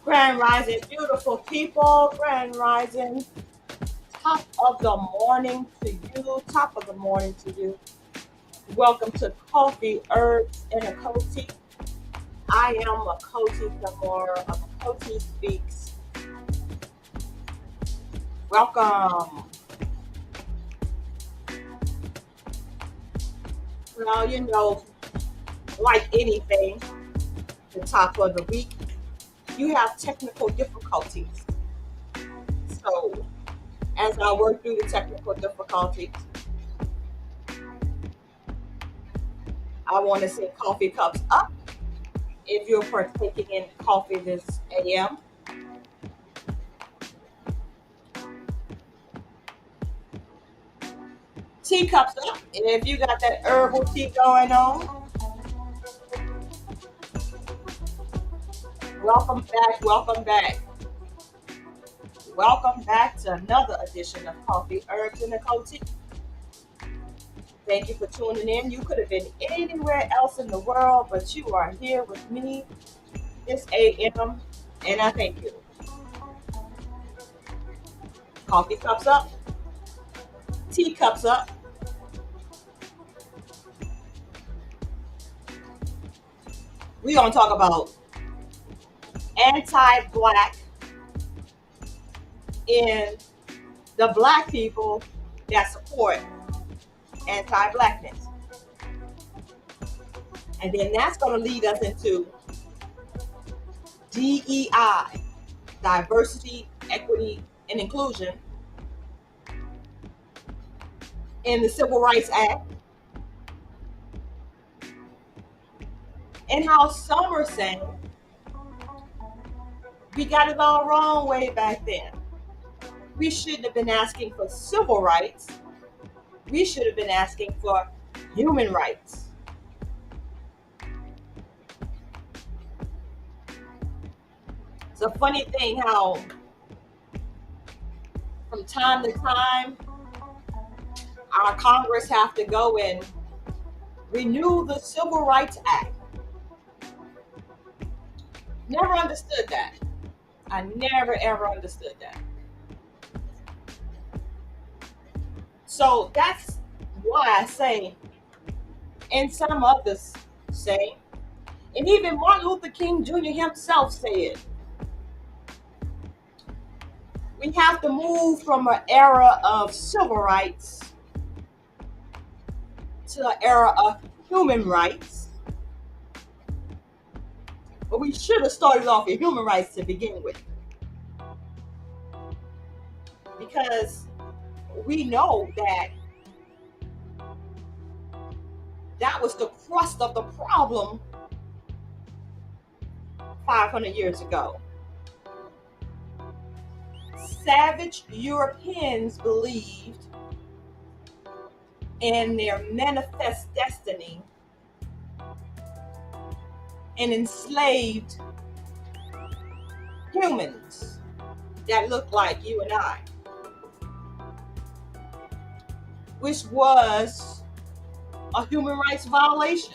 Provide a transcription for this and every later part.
Grand Rising, beautiful people. Grand Rising. Top of the morning to you. Top of the morning to you. Welcome to Coffee, Herbs, and Achoti. I am Achoti Kamora of Achoti Speaks. Welcome. Well, you know, like anything, the top of the week, you have technical difficulties. So, as I work through the technical difficulties, I want to say coffee cups up if you're partaking in coffee this AM. Teacups up, and if you got that herbal tea going on, welcome back, welcome back. Welcome back to another edition of Coffee, Herbs, and Achoti. Thank you for tuning in. You could have been anywhere else in the world, but you are here with me this AM, and I thank you. Coffee cups up, tea cups up. We're going to talk about anti-Black in the Black people that support anti-Blackness. And then that's going to lead us into DEI, diversity, equity, and inclusion in the Civil Rights Act, and how some are saying we got it all wrong way back then. We shouldn't have been asking for civil rights. We should have been asking for human rights. It's a funny thing how from time to time our Congress have to go and renew the Civil Rights Act. Never understood that. I never ever understood that. So that's why I say, and some others say, and even Martin Luther King Jr. himself said, we have to move from an era of civil rights to an era of human rights. But we should have started off with human rights to begin with. Because we know that That was the crust of the problem 500 years ago. Savage Europeans believed in their manifest destiny and enslaved humans that looked like you and I, which was a human rights violation.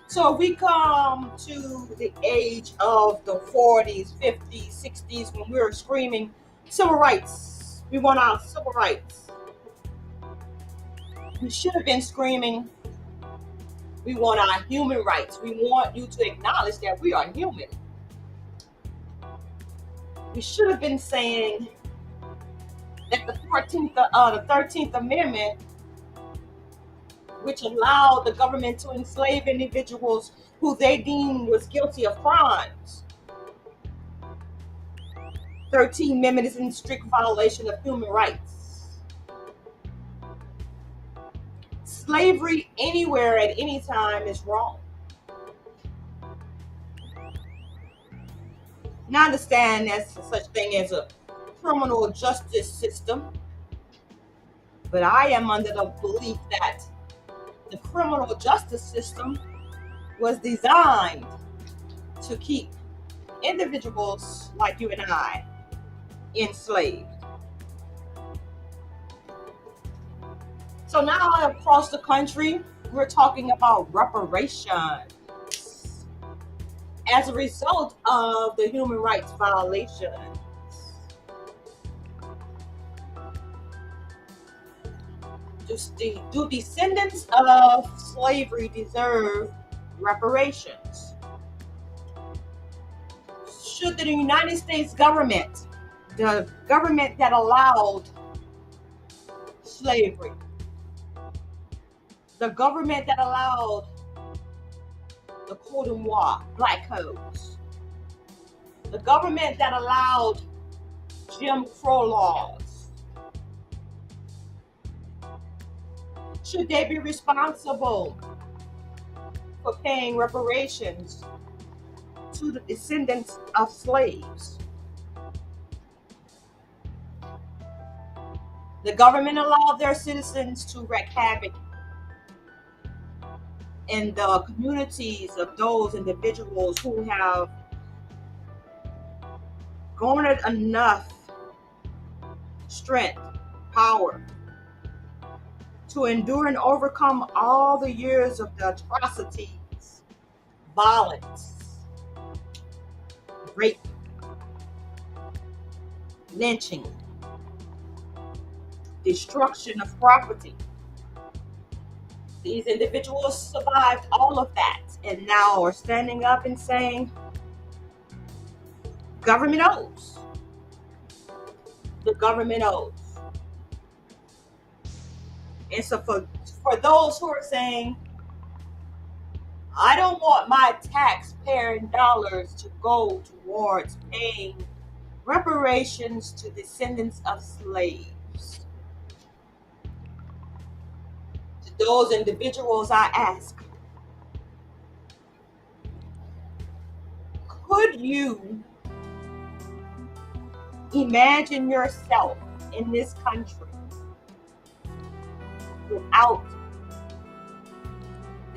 So we come to the age of the 40s, 50s, 60s when we were screaming civil rights. We want our civil rights. We should have been screaming, we want our human rights. We want you to acknowledge that we are human. We should have been saying that the 13th Amendment, which allowed the government to enslave individuals who they deemed was guilty of crimes. 13th Amendment is in strict violation of human rights. Slavery anywhere at any time is wrong. Now I understand there's such thing as a criminal justice system, but I am under the belief that the criminal justice system was designed to keep individuals like you and I enslaved. So now across the country, we're talking about reparations as a result of the human rights violations. Do descendants of slavery deserve reparations? Should the United States government, the government that allowed slavery, the government that allowed the Code Noir, Black Codes, the government that allowed Jim Crow laws, should they be responsible for paying reparations to the descendants of slaves? The government allowed their citizens to wreak havoc in the communities of those individuals who have garnered enough strength, power, to endure and overcome all the years of the atrocities, violence, rape, lynching, destruction of property. These individuals survived all of that and now are standing up and saying, government owes. The government owes. And so for those who are saying, I don't want my taxpayer dollars to go towards paying reparations to descendants of slaves. To those individuals, I ask, could you imagine yourself in this country without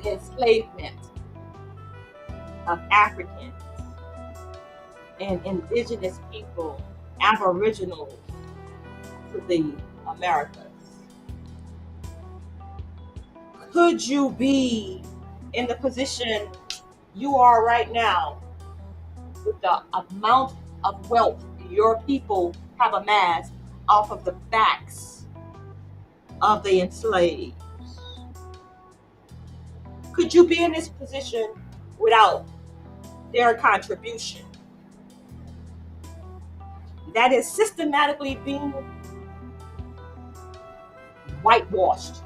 the enslavement of Africans and indigenous people, aboriginals to the Americas? Could you be in the position you are right now with the amount of wealth your people have amassed off of the backs of the enslaved? Could you be in this position without their contribution that is systematically being whitewashed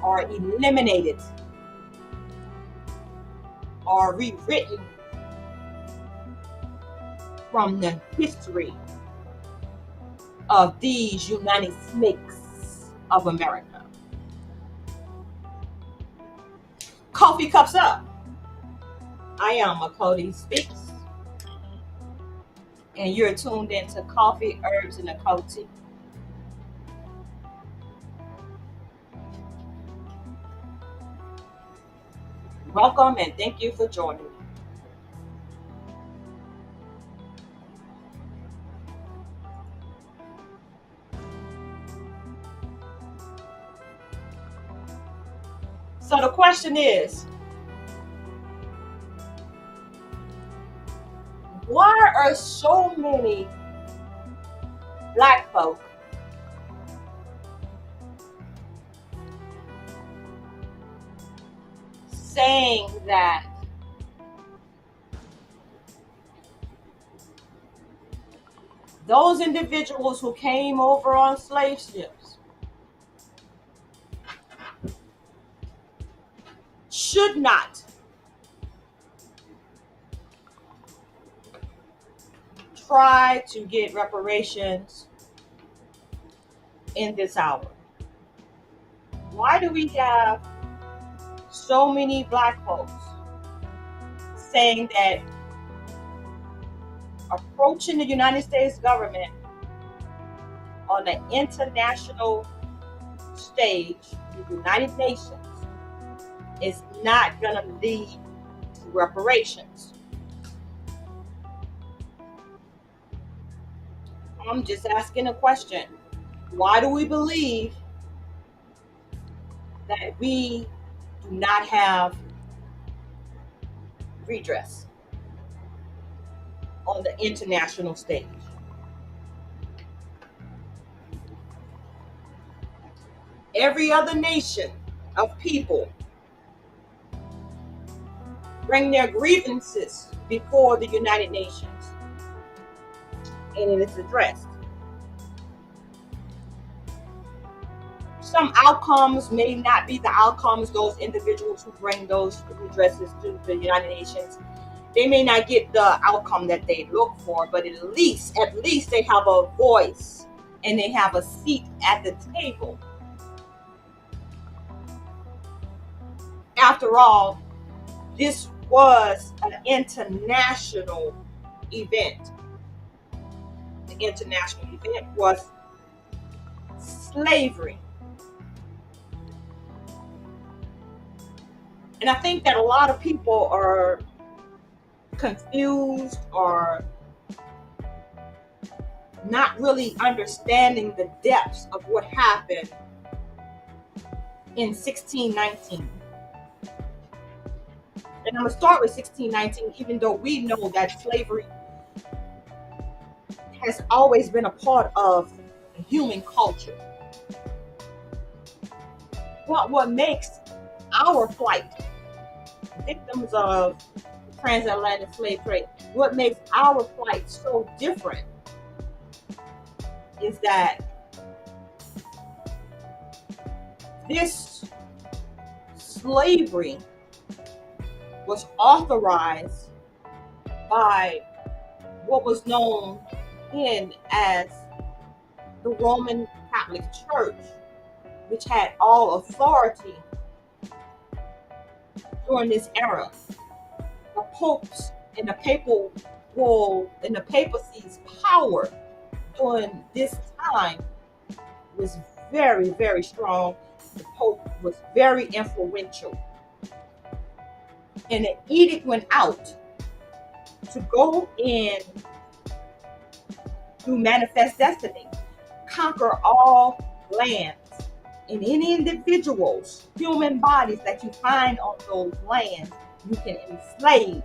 or eliminated or rewritten from the history of these United Snakes of America. Coffee cups up. I am Achoti Speaks, and you're tuned into Coffee, Herbs, and Achoti. Welcome and thank you for joining me. So the question is, why are so many Black folk saying that those individuals who came over on slave ships should not try to get reparations in this hour? Why do we have so many Black folks saying that approaching the United States government on the international stage, the United Nations, is not going to lead to reparations? I'm just asking a question. Why do we believe that we do not have redress on the international stage? Every other nation of people bring their grievances before the United Nations, and it is addressed. Some outcomes may not be the outcomes those individuals who bring those redresses to the United Nations. They may not get the outcome that they look for, but at least they have a voice and they have a seat at the table. After all, this was an international event. The international event was slavery. And I think that a lot of people are confused or not really understanding the depths of what happened in 1619. And I'm going to start with 1619, even though we know that slavery has always been a part of human culture. But what makes our plight, victims of transatlantic slave trade, what makes our plight so different is that this slavery was authorized by what was known then as the Roman Catholic Church, which had all authority during this era. The popes and the papal bull and the papacy's power during this time was very, very strong. The Pope was very influential. And an edict went out to go in through manifest destiny, conquer all lands, and any individuals, human bodies that you find on those lands, you can enslave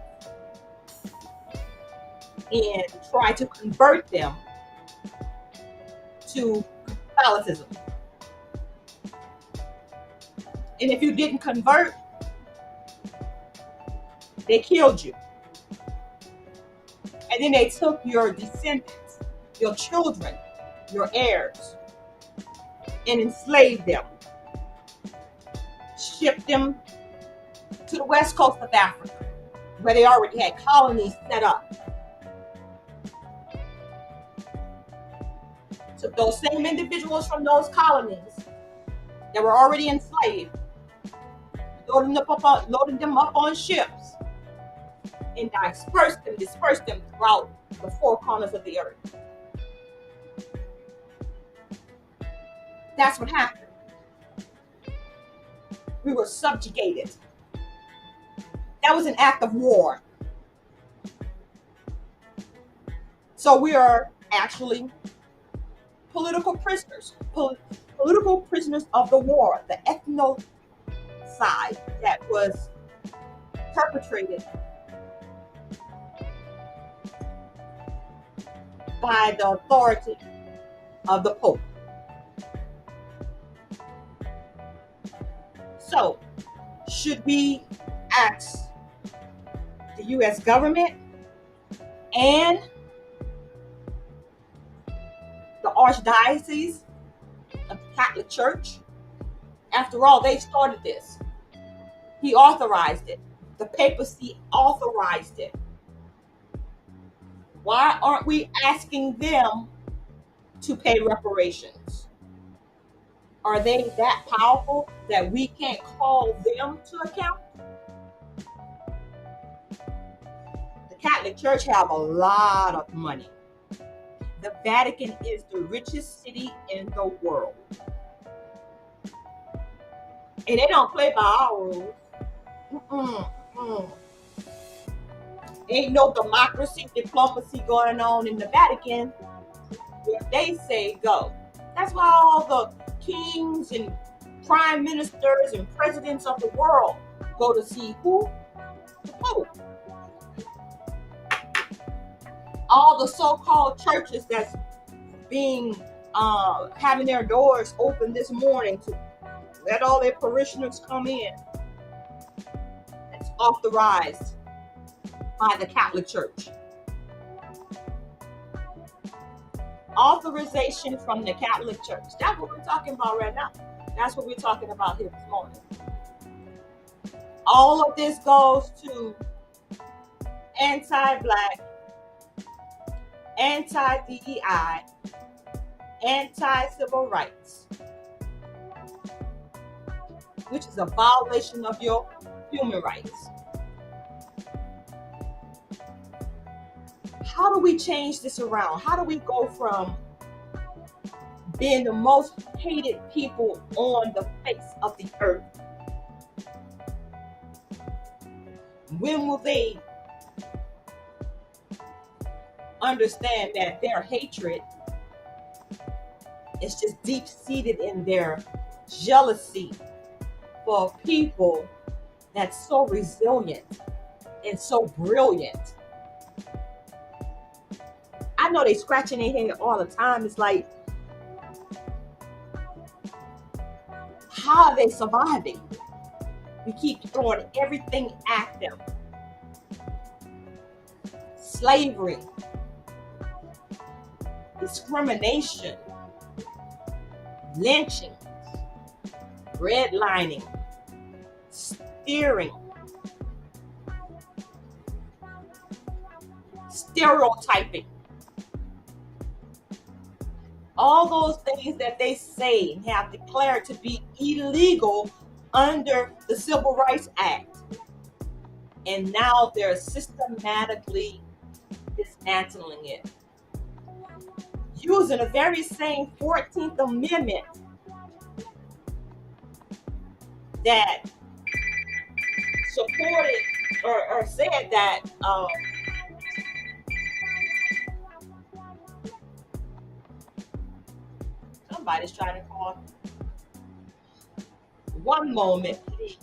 and try to convert them to Catholicism. And if you didn't convert, they killed you. And then they took your descendants, your children, your heirs, and enslaved them. Shipped them to the west coast of Africa, where they already had colonies set up. Took those same individuals from those colonies that were already enslaved, loading them up on ships, and dispersed them throughout the four corners of the earth. That's what happened. We were subjugated. That was an act of war. So we are actually political prisoners, political prisoners of the war, the ethnocide that was perpetrated by the authority of the Pope. So, should we ask the U.S. government and the Archdiocese of the Catholic Church? After all, they started this. He authorized it. The papacy authorized it. Why aren't we asking them to pay reparations? Are they that powerful that we can't call them to account? The Catholic Church have a lot of money. The Vatican is the richest city in the world. And they don't play by our rules. Ain't no democracy, diplomacy going on in the Vatican. Where they say go. That's why all the kings and prime ministers and presidents of the world go to see who? The Pope. All the so-called churches that's being having their doors open this morning to let all their parishioners come in. That's authorized by the Catholic Church. Authorization from the Catholic Church. That's what we're talking about right now. That's what we're talking about here this morning. All of this goes to anti-Black, anti-DEI, anti-civil rights, which is a violation of your human rights. How do we change this around? How do we go from being the most hated people on the face of the earth? When will they understand that their hatred is just deep-seated in their jealousy for people that's so resilient and so brilliant? I know they scratching their head all the time. It's like, how are they surviving? We keep throwing everything at them. Slavery, discrimination, lynching, redlining, steering, stereotyping. All those things that they say and have declared to be illegal under the Civil Rights Act. And now they're systematically dismantling it. Using the very same 14th Amendment that supported or said that somebody's trying to call. One moment, please.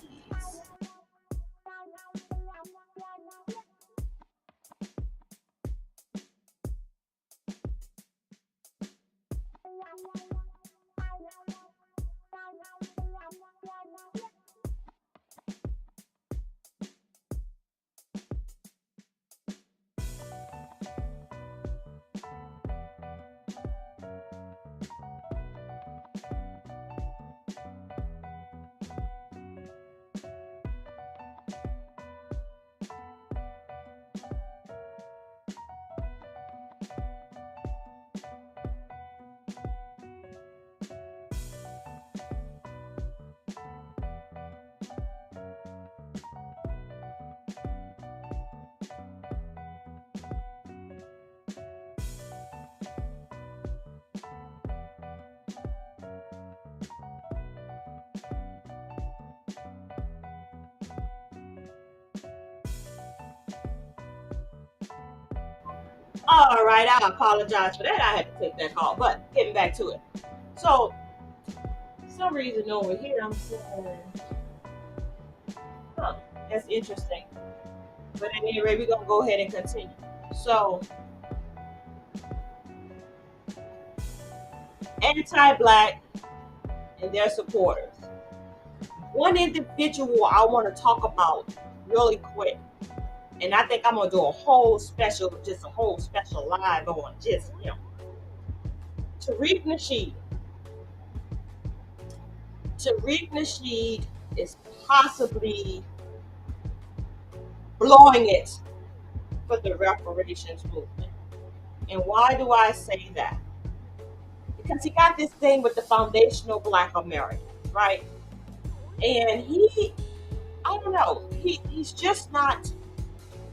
All right, I apologize for that. I had to take that call, but getting back to it. So, for some reason over here, I'm saying, huh, that's interesting. But at any rate, we're gonna go ahead and continue. So, anti-black and their supporters. One individual I want to talk about really quick, and I think I'm gonna do a whole special, just a whole special live on just him. Tariq Nasheed. Tariq Nasheed is possibly blowing it for the reparations movement. And why do I say that? Because he got this thing with the foundational Black Americans, right? And I don't know, he's just not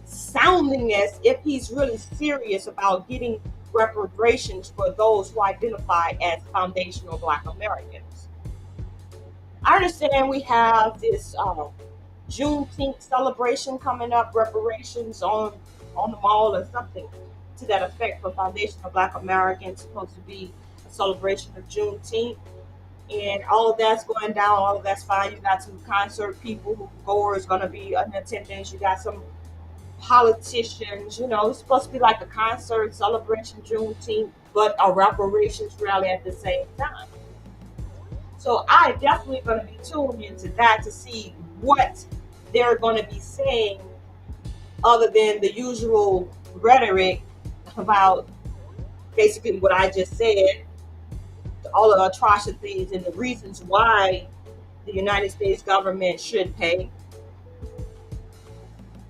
sounding as if he's really serious about getting reparations for those who identify as foundational Black Americans. I understand we have this Juneteenth celebration coming up, reparations on the mall or something to that effect for foundational Black Americans. Supposed to be a celebration of Juneteenth, and all of that's going down. All of that's fine. You got some concert people who goers going to be in attendance. You got some politicians. You know, it's supposed to be like a concert celebration Juneteenth, but a reparations rally at the same time. So I definitely going to be tuned into that to see what they're going to be saying, other than the usual rhetoric about basically what I just said, all of the atrocities and the reasons why the United States government should pay.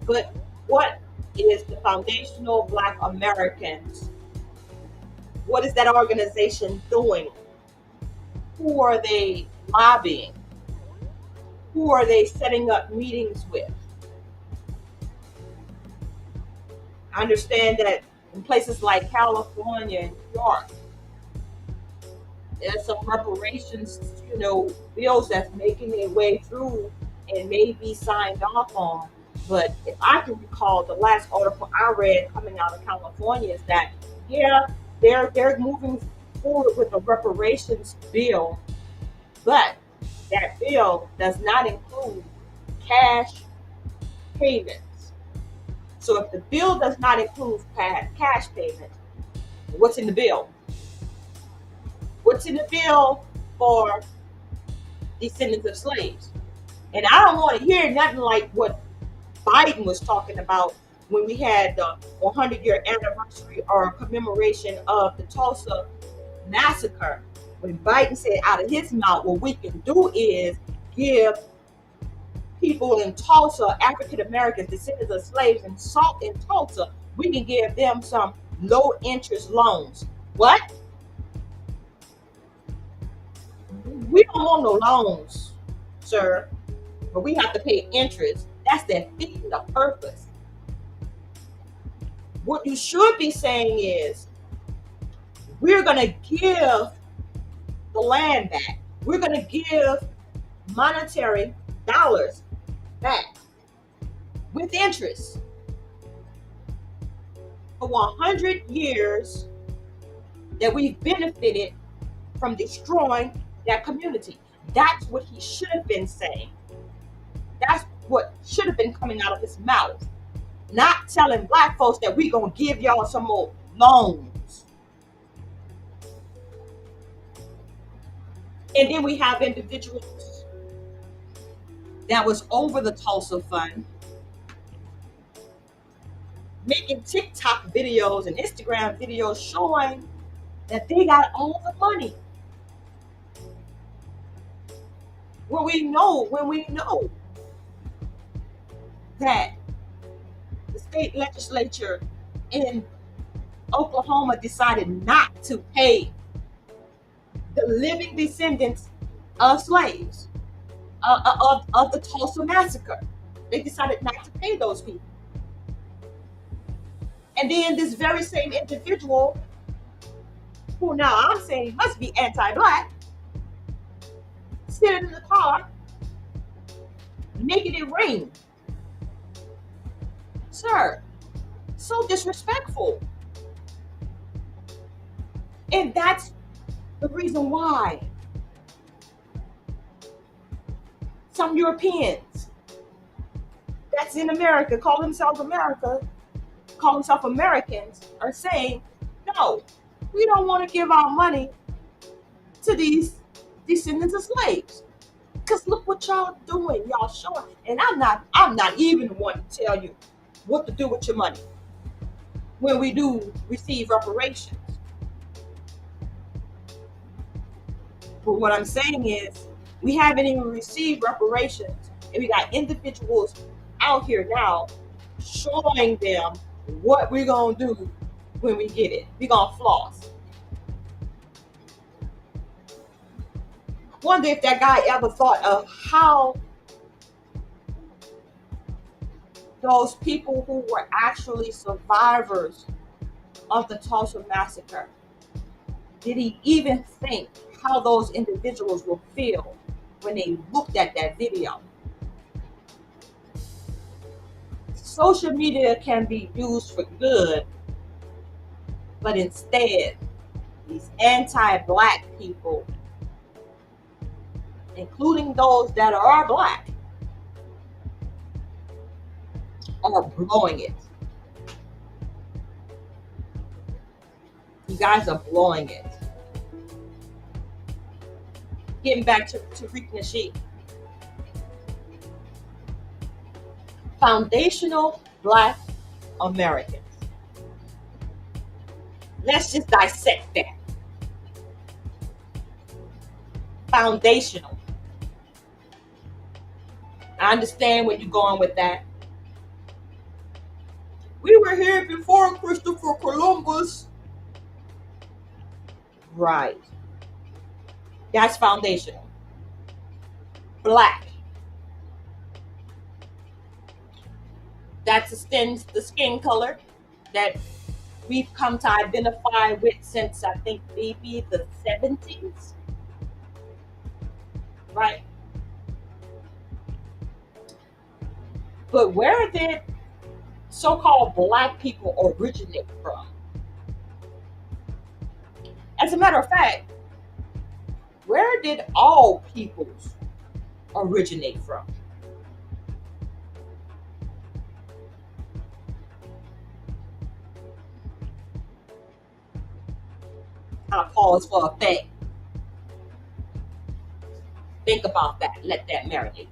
But what is the foundational Black Americans? What is that organization doing? Who are they lobbying? Who are they setting up meetings with? I understand that in places like California and New York, there's some reparations, bills that's making their way through and may be signed off on. But if I can recall, the last article I read coming out of California is that, yeah, they're moving forward with a reparations bill, but that bill does not include cash payments. So if the bill does not include cash payments, what's in the bill? What's in the bill for descendants of slaves? And I don't want to hear nothing like what Biden was talking about when we had the 100-year anniversary or commemoration of the Tulsa massacre. When Biden said out of his mouth, what we can do is give people in Tulsa, African Americans, descendants of slaves in Tulsa, we can give them some low interest loans. What? We don't want no loans, sir, but we have to pay interest. That's defeating the purpose. What you should be saying is, we're going to give the land back. We're going to give monetary dollars back with interest. For 100 years that we've benefited from destroying that community. That's what he should have been saying. That's what should have been coming out of his mouth. Not telling Black folks that we're going to give y'all some more loans. And then we have individuals that was over the Tulsa Fund making TikTok videos and Instagram videos showing that they got all the money. When we know that the state legislature in Oklahoma decided not to pay the living descendants of slaves of the Tulsa massacre. They decided not to pay those people. And then this very same individual, who now I'm saying must be anti-Black, sitting in the car, making it rain. Sir, so disrespectful. And that's the reason why some Europeans that's in America, call themselves Americans, are saying, no, we don't want to give our money to these descendants of slaves. Cause look what y'all doing, y'all showing. And I'm not even one to tell you what to do with your money when we do receive reparations. But what I'm saying is, we haven't even received reparations, and we got individuals out here now showing them what we're gonna do when we get it. We're gonna floss. Wonder if that guy ever thought of how those people who were actually survivors of the Tulsa massacre, did he even think how those individuals will feel when they looked at that video? Social media can be used for good, but instead, these anti-black people, including those that are black, are blowing it. You guys are blowing it. Getting back to Tariq Nasheed. Foundational Black Americans. Let's just dissect that. Foundational. I understand where you're going with that. We were here before Christopher Columbus. Right. That's foundational. Black. That's the skin color that we've come to identify with since, I think, maybe the 70s. Right? But where did so-called black people originate from? As a matter of fact, where did all peoples originate from? I'll pause for effect. Think about that. Let that marinate.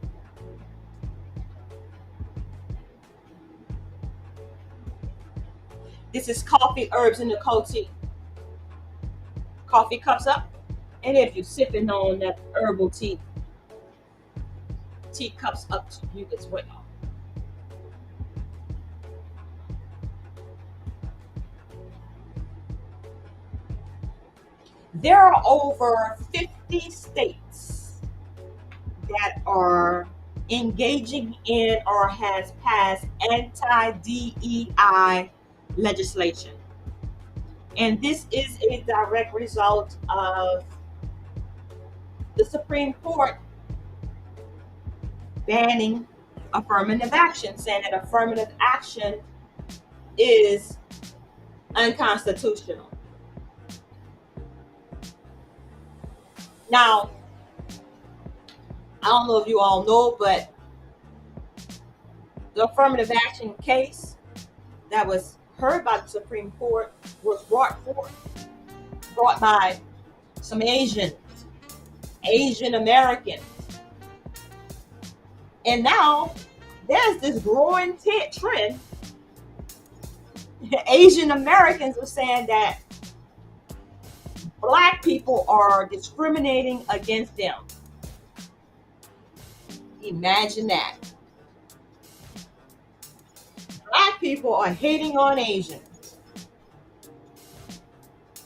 This is coffee, herbs, and Achoti. Coffee cups up. And if you're sipping on that herbal tea, teacups up to you as well. There are over 50 states that are engaging in or has passed anti-DEI legislation. And this is a direct result of the Supreme Court banning affirmative action, saying that affirmative action is unconstitutional. Now, I don't know if you all know, but the affirmative action case that was heard by the Supreme Court was brought by some Asian Americans. And now there's this growing trend. Asian Americans are saying that black people are discriminating against them. Imagine that. Black people are hating on Asians.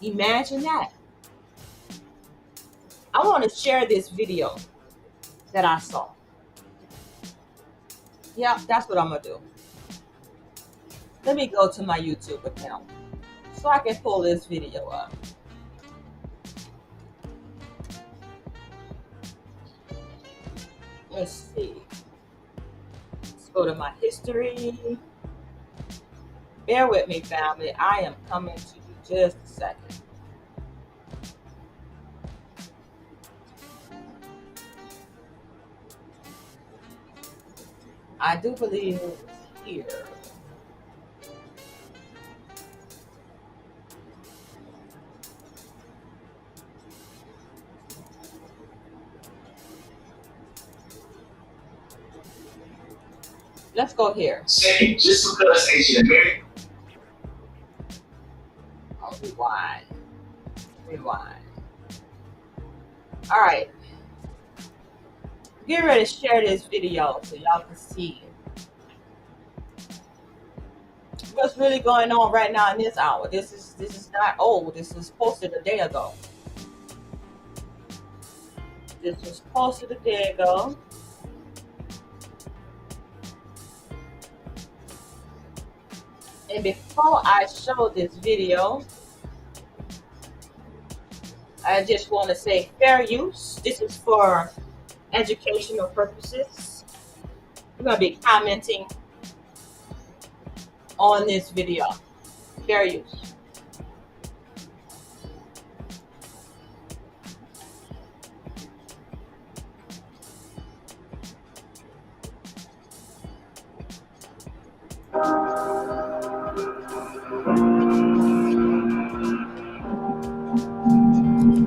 Imagine that. I want to share this video that I saw. Yeah, that's what I'm going to do. Let me go to my YouTube account so I can pull this video up. Let's see. Let's go to my history. Bear with me, family. I am coming to you just a second. I do believe it's here. Let's go here. Second, just because Asian American. I'll rewind. Rewind. All right. Get ready to share this video so y'all can see what's really going on right now in this hour. This is not old. This was posted a day ago. This was posted a day ago. And before I show this video, I just want to say fair use. This is for educational purposes. We're going to be commenting on this video. Fair use.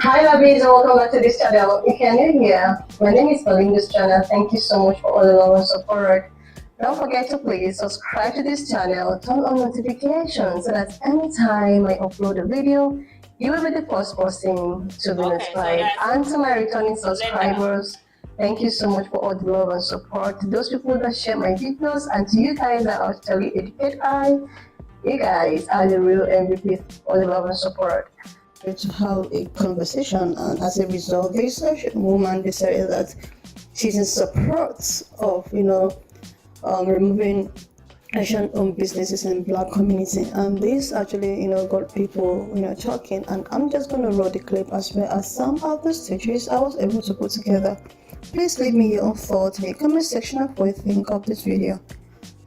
Hi lovelies and welcome back to this channel. If you're new here, my name is Malik this channel. Thank you so much for all the love and support. Don't forget to please subscribe to this channel, turn on notifications so that anytime I upload a video, you will be the first person to be notified. And to my returning subscribers, thank you so much for all the love and support. To those people that share my videos and to you guys that are actually educated, you guys are the real MVP for all the love and support. To have a conversation, and as a result, this woman decided that she's in support of removing Asian-owned businesses in Black community, and this actually got people talking. And I'm just going to roll the clip as well as some of the stages I was able to put together. Please leave me your own thoughts in the comment section of what you think of this video.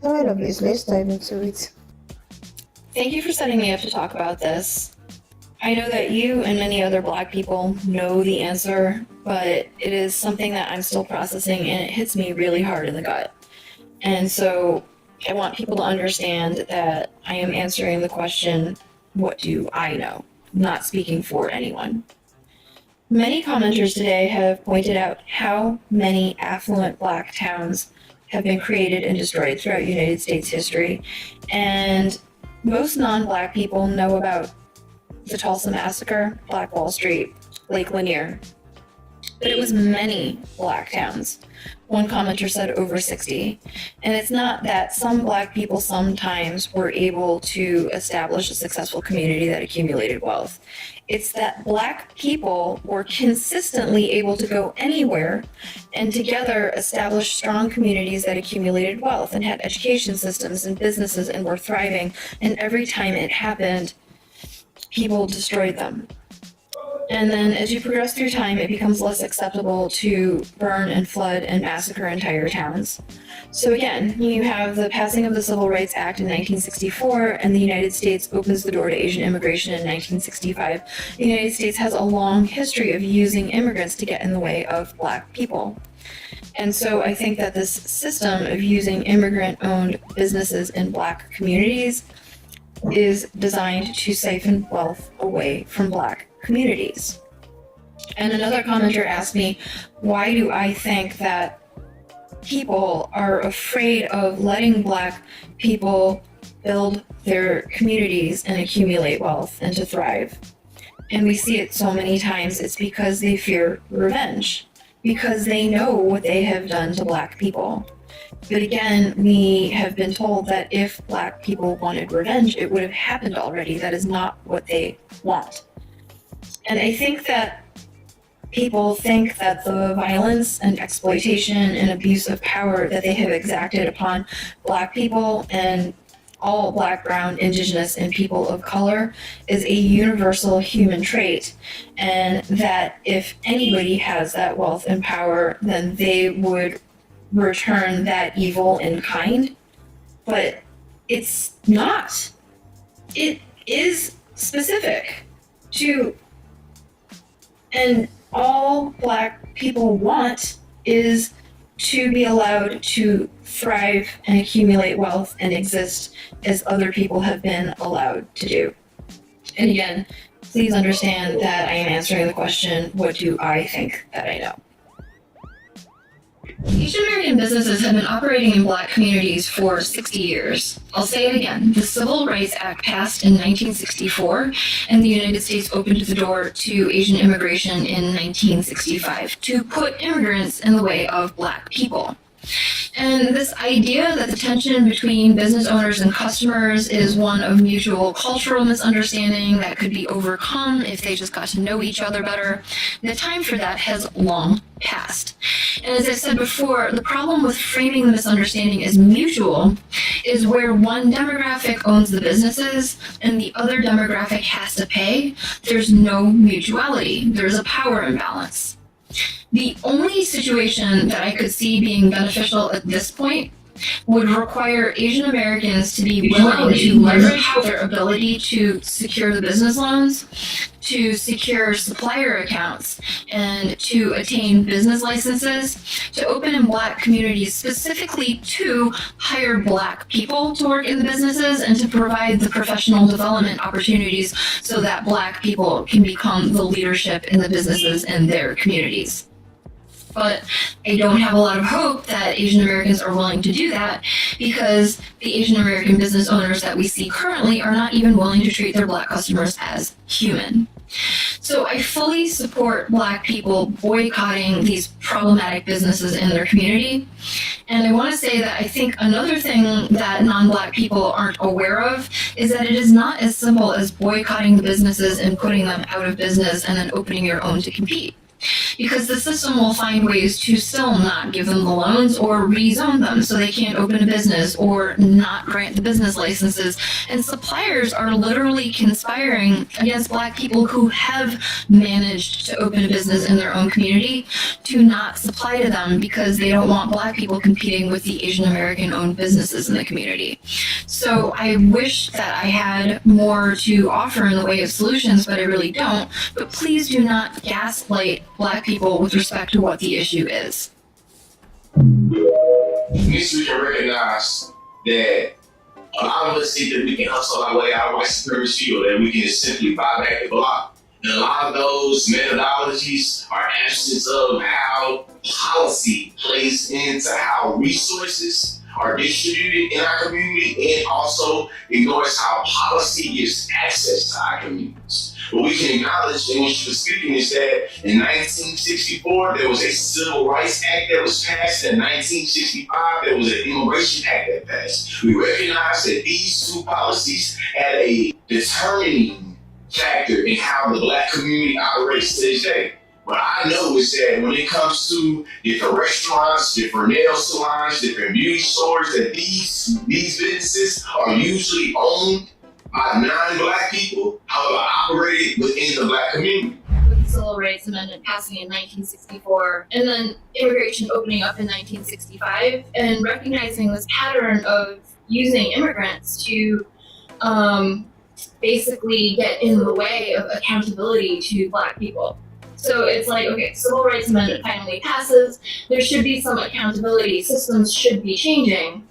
Alright, lovelies, let's dive into it. Thank you for setting me up to talk about this. I know that you and many other Black people know the answer, but it is something that I'm still processing, and it hits me really hard in the gut. And so I want people to understand that I am answering the question, what do I know? I'm not speaking for anyone. Many commenters today have pointed out how many affluent Black towns have been created and destroyed throughout United States history, and most non-Black people know about the Tulsa Massacre, Black Wall Street, Lake Lanier. But it was many Black towns. One commenter said over 60. And it's not that some Black people sometimes were able to establish a successful community that accumulated wealth. It's that Black people were consistently able to go anywhere and together establish strong communities that accumulated wealth and had education systems and businesses and were thriving. And every time it happened, people destroyed them. And then as you progress through time, it becomes less acceptable to burn and flood and massacre entire towns. So again, you have the passing of the Civil Rights Act in 1964, and the United States opens the door to Asian immigration in 1965. The United States has a long history of using immigrants to get in the way of Black people. And so I think that this system of using immigrant-owned businesses in Black communities is designed to siphon wealth away from Black communities. And another commenter asked me, why do I think that people are afraid of letting Black people build their communities and accumulate wealth and to thrive? And we see it so many times. It's because they fear revenge, because they know what they have done to Black people. But again, we have been told that if Black people wanted revenge, it would have happened already. That is not what they want. And I think that people think that the violence and exploitation and abuse of power that they have exacted upon Black people and all Black, brown, indigenous, and people of color is a universal human trait, and that if anybody has that wealth and power, then they would return that evil in kind. But it's not. It is specific to, and all Black people want is to be allowed to thrive and accumulate wealth and exist as other people have been allowed to do. And again, please understand that I am answering the question, what do I think that I know? Asian American businesses have been operating in Black communities for 60 years. I'll say it again. The Civil Rights Act passed in 1964, and the United States opened the door to Asian immigration in 1965 to put immigrants in the way of Black people. And this idea that the tension between business owners and customers is one of mutual cultural misunderstanding that could be overcome if they just got to know each other better, the time for that has long passed. And as I said before, the problem with framing the misunderstanding as mutual is where one demographic owns the businesses and the other demographic has to pay. There's no mutuality. There's a power imbalance. The only situation that I could see being beneficial at this point would require Asian Americans to be willing to leverage their ability to secure the business loans, to secure supplier accounts, and to attain business licenses, to open in Black communities specifically to hire Black people to work in the businesses and to provide the professional development opportunities so that Black people can become the leadership in the businesses in their communities. But I don't have a lot of hope that Asian Americans are willing to do that because the Asian American business owners that we see currently are not even willing to treat their Black customers as human. So I fully support Black people boycotting these problematic businesses in their community. And I want to say that I think another thing that non-Black people aren't aware of is that it is not as simple as boycotting the businesses and putting them out of business and then opening your own to compete. Because the system will find ways to still not give them the loans or rezone them so they can't open a business or not grant the business licenses. And suppliers are literally conspiring against Black people who have managed to open a business in their own community to not supply to them because they don't want Black people competing with the Asian American owned businesses in the community. So I wish that I had more to offer in the way of solutions, but I really don't. But please do not gaslight Black people with respect to what the issue is. We can recognize that a lot of us think that we can hustle our way out of white supremacy or that we can just simply buy back the block. And a lot of those methodologies are absence of how policy plays into how resources are distributed in our community and also ignores how policy gives access to our communities. What we can acknowledge, and what she was speaking, is that in 1964, there was a Civil Rights Act that was passed. In 1965, there was an Immigration Act that passed. We recognize that these two policies had a determining factor in how the Black community operates to this day. What I know is that when it comes to different restaurants, different nail salons, different beauty stores, that these businesses are usually owned by non-Black people, however operated within the Black community. With the Civil Rights Amendment passing in 1964, and then immigration opening up in 1965, and recognizing this pattern of using immigrants to basically get in the way of accountability to Black people. So it's like, okay, Civil Rights Amendment finally passes, there should be some accountability, systems should be changing.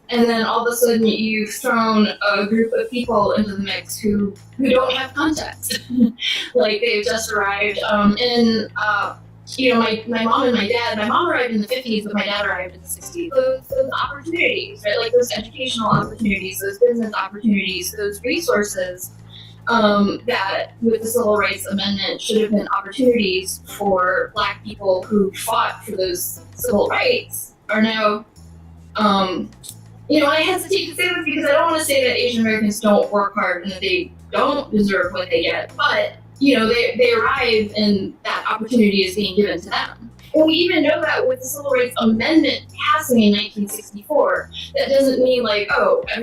And then all of a sudden you've thrown a group of people into the mix who don't have context. Like they've just arrived you know, my mom and my dad, my mom arrived in the 50s, but my dad arrived in the 60s. Those opportunities, right? Like those educational opportunities, those business opportunities, those resources that with the Civil Rights Amendment should have been opportunities for Black people who fought for those civil rights are now, you know, I hesitate to say this because I don't want to say that Asian Americans don't work hard and that they don't deserve what they get, but, you know, they arrive and that opportunity is being given to them. And we even know that with the Civil Rights Amendment passing in 1964, that doesn't mean like, oh, that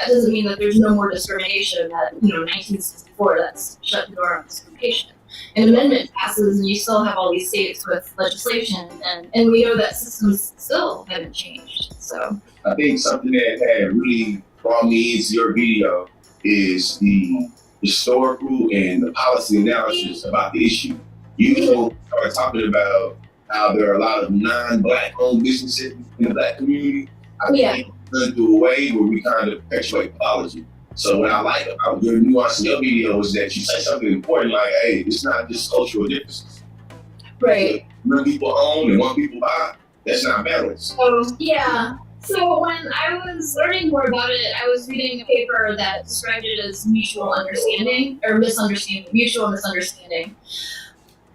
doesn't mean that there's no more discrimination, that, you know, 1964, that's shut the door on discrimination. An amendment passes and you still have all these states with legislation, and we know that systems still haven't changed, so. I think something that had really brought me into your video is the historical and the policy analysis about the issue. You started talking about There are a lot of non-Black owned businesses in the Black community. I think we're going through a way where we kind of perpetuate apology. So what I like about your nuance in your video is that you say something important like, hey, it's not just cultural differences. Right. One people own and one people buy, that's not balance. Yeah. So when I was learning more about it, I was reading a paper that described it as mutual understanding or misunderstanding, mutual misunderstanding.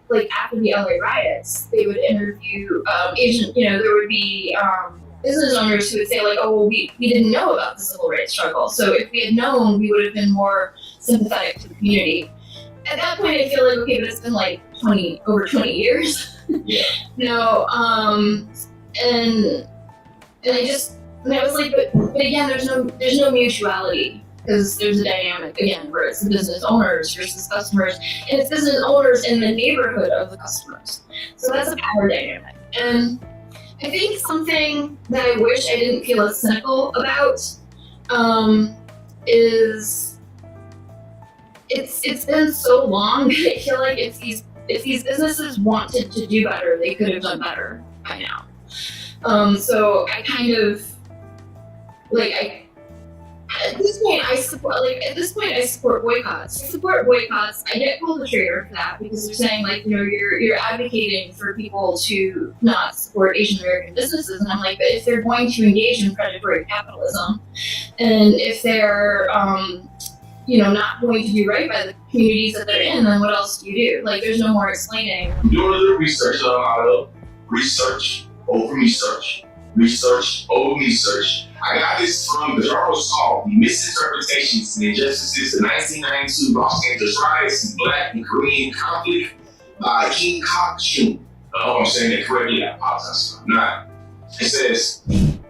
Like after the LA riots, they would interview Asian, there would be business owners who would say like, oh, well, we didn't know about the civil rights struggle. So if we had known, we would have been more sympathetic to the community. At that point, I feel like, okay, but it's been like over 20 years. Yeah. And I was like, but again, there's no mutuality because there's a dynamic again where it's the business owners versus customers, and it's business owners in the neighborhood of the customers. So that's a power dynamic. And I think something that I wish I didn't feel as cynical about is it's been so long that I feel like if these businesses wanted to do better, they could have done better by now. So I kind of at this point I support boycotts. I support boycotts. I get called a traitor for that because they're saying like, you're advocating for people to not support Asian American businesses, and I'm like, but if they're going to engage in predatory capitalism, and if they're not going to do right by the communities that they're in, then what else do you do? Like, there's no more explaining. Do a little research on how to research over research. Research over research. I got this from the journal called The Misinterpretations and Injustices of 1992 Los Angeles Riots and Black and Korean Conflict by King Kok Chun. I hope I'm saying that correctly. I apologize if I'm not. It says,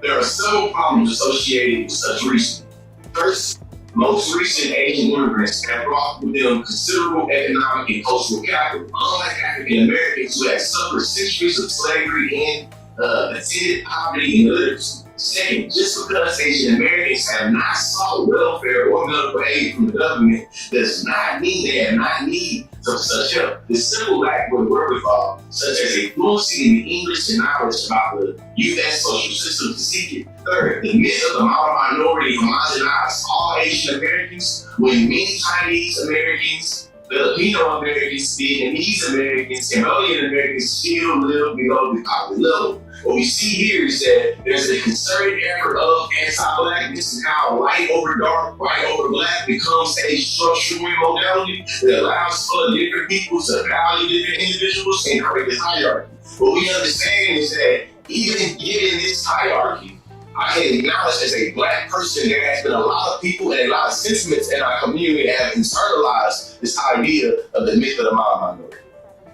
there are several problems associated with such reasoning. First, most recent Asian immigrants have brought with them considerable economic and cultural capital, unlike African Americans who have suffered centuries of slavery and attended poverty and illiteracy. Second, just because Asian Americans have not sought welfare or medical aid from the government does not mean they have not need of such help. The simple lack of wherewithal, such as a fluency in English and knowledge about the U.S. social system to seek it. Third, the myth of the model minority homogenizes all Asian Americans, when many Chinese Americans, Filipino Americans, Vietnamese Americans, Cambodian Americans still live below the poverty level. What we see here is that there's a concerted effort of anti-Blackness and how light over dark, white over black becomes a structural modality that allows for different people to value different individuals and create this hierarchy. What we understand is that even given this hierarchy, I can acknowledge as a Black person, there has been a lot of people and a lot of sentiments in our community that have internalized this idea of the myth of the mild minority.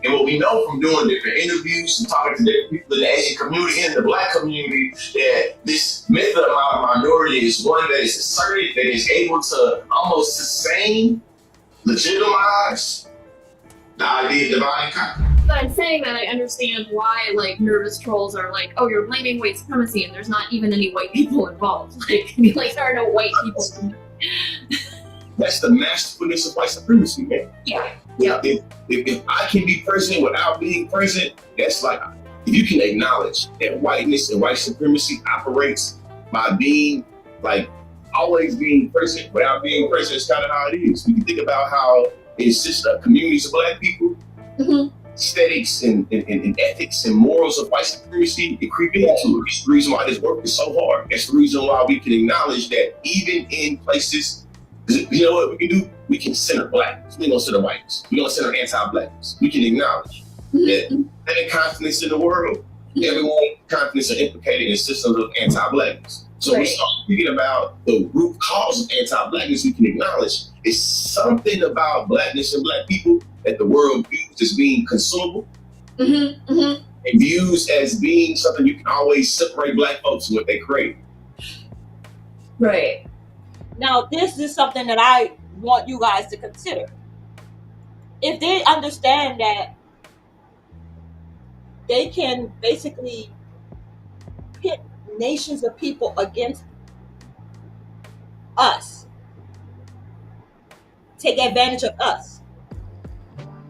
And what we know from doing different interviews and talking to different people in the Asian community and the Black community, that this myth of the mild minority is one that is asserted, that is able to almost sustain, legitimize the idea of divine economy. But I'm saying that I understand why, like, nervous trolls are like, oh, you're blaming white supremacy, and there's not even any white people involved. Like there are no white people. That's the masterfulness of white supremacy, man. Yeah. If I can be present without being present, that's like, if you can acknowledge that whiteness and white supremacy operates by being, like, always being present without being present, it's kind of how it is. We can think about how it's just communities of Black people, aesthetics and ethics and morals of white supremacy, it creep into it. It's the reason why this work is so hard. That's the reason why we can acknowledge that even in places, you know what we can do? We can center Blackness. We don't center whiteness. We don't center anti-Blackness. We can acknowledge that having confidence in the world, everyone confidence are implicated in systems of anti-Blackness. So we start thinking about the root cause of anti-Blackness. We can acknowledge it's something about Blackness and Black people that the world views as being consumable and views as being something you can always separate Black folks from what they crave. Right. Now, this is something that I want you guys to consider. If they understand that they can basically pit nations of people against us, take advantage of us,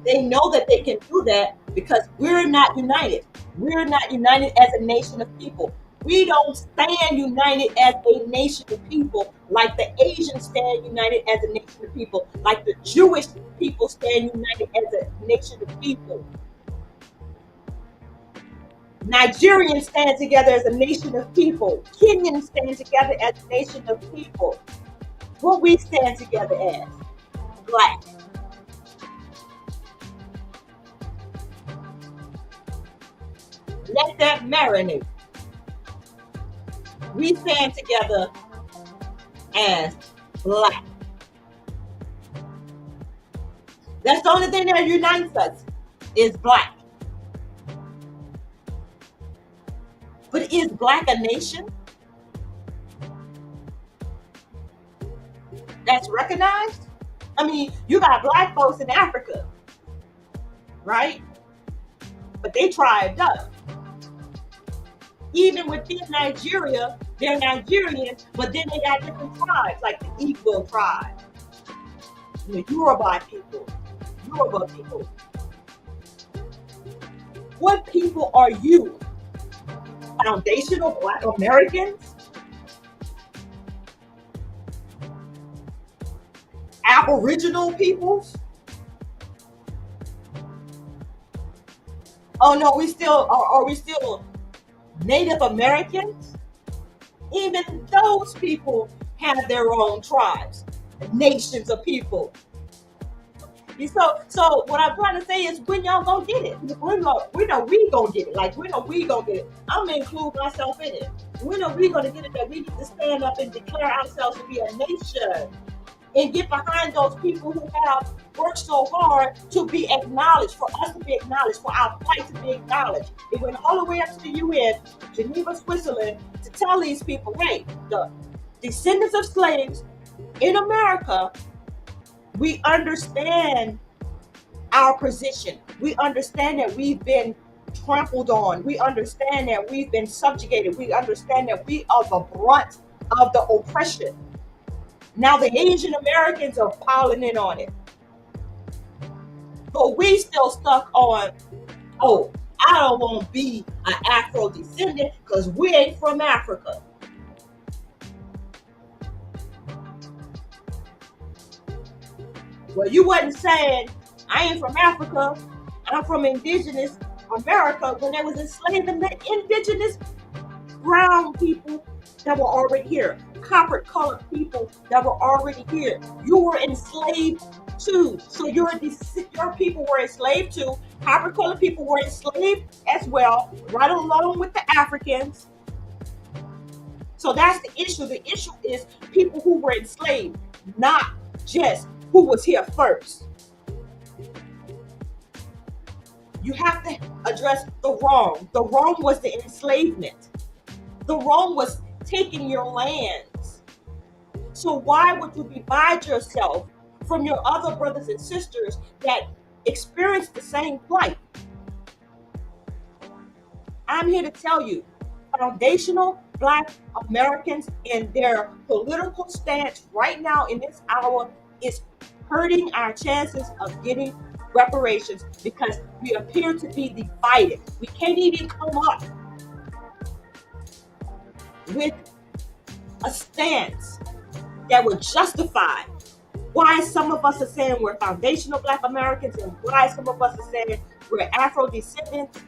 they know that they can do that because we're not united. We're not united as a nation of people. We don't stand united as a nation of people like the Asians stand united as a nation of people, like the Jewish people stand united as a nation of people. Nigerians stand together as a nation of people. Kenyans stand together as a nation of people. What we stand together as? Black. Let that marinate. We stand together as black. That's the only thing that unites us is black. But is black a nation that's recognized? I mean, you got black folks in Africa, right? But they tribed up. Even within Nigeria, they're Nigerian, but then they got different tribes, like the Igbo tribe, the Yoruba people. What people are you? Foundational Black Americans? Aboriginal peoples? Oh no, are we still Native Americans? Even those people have their own tribes, nations of people. So what I'm trying to say is, when y'all gonna get it? We know we gonna get it. Like, we know we gonna get it. I'm gonna include myself in it. We know we gonna get it, that we need to stand up and declare ourselves to be a nation and get behind those people who have worked so hard to be acknowledged, for us to be acknowledged, for our plight to be acknowledged. It went all the way up to the UN, Geneva, Switzerland, to tell these people, hey, the descendants of slaves in America, we understand our position. We understand that we've been trampled on. We understand that we've been subjugated. We understand that we are the brunt of the oppression. Now the Asian Americans are piling in on it. But we still stuck on, oh, I don't want to be an Afro descendant because we ain't from Africa. Well, you wasn't saying, I ain't from Africa, I'm from indigenous America, when they was enslaving the indigenous brown people that were already here, copper colored people that were already here. You were enslaved too. So your people were enslaved too. Copper colored people were enslaved as well, right along with the Africans. So that's the issue. The issue is people who were enslaved, not just who was here first. You have to address the wrong. The wrong was the enslavement. The wrong was taking your lands. So why would you divide yourself from your other brothers and sisters that experienced the same plight? I'm here to tell you, foundational Black Americans in their political stance right now in this hour is hurting our chances of getting reparations, because we appear to be divided. We can't even come up with a stance that would justify why some of us are saying we're foundational Black Americans and why some of us are saying we're Afro descendants,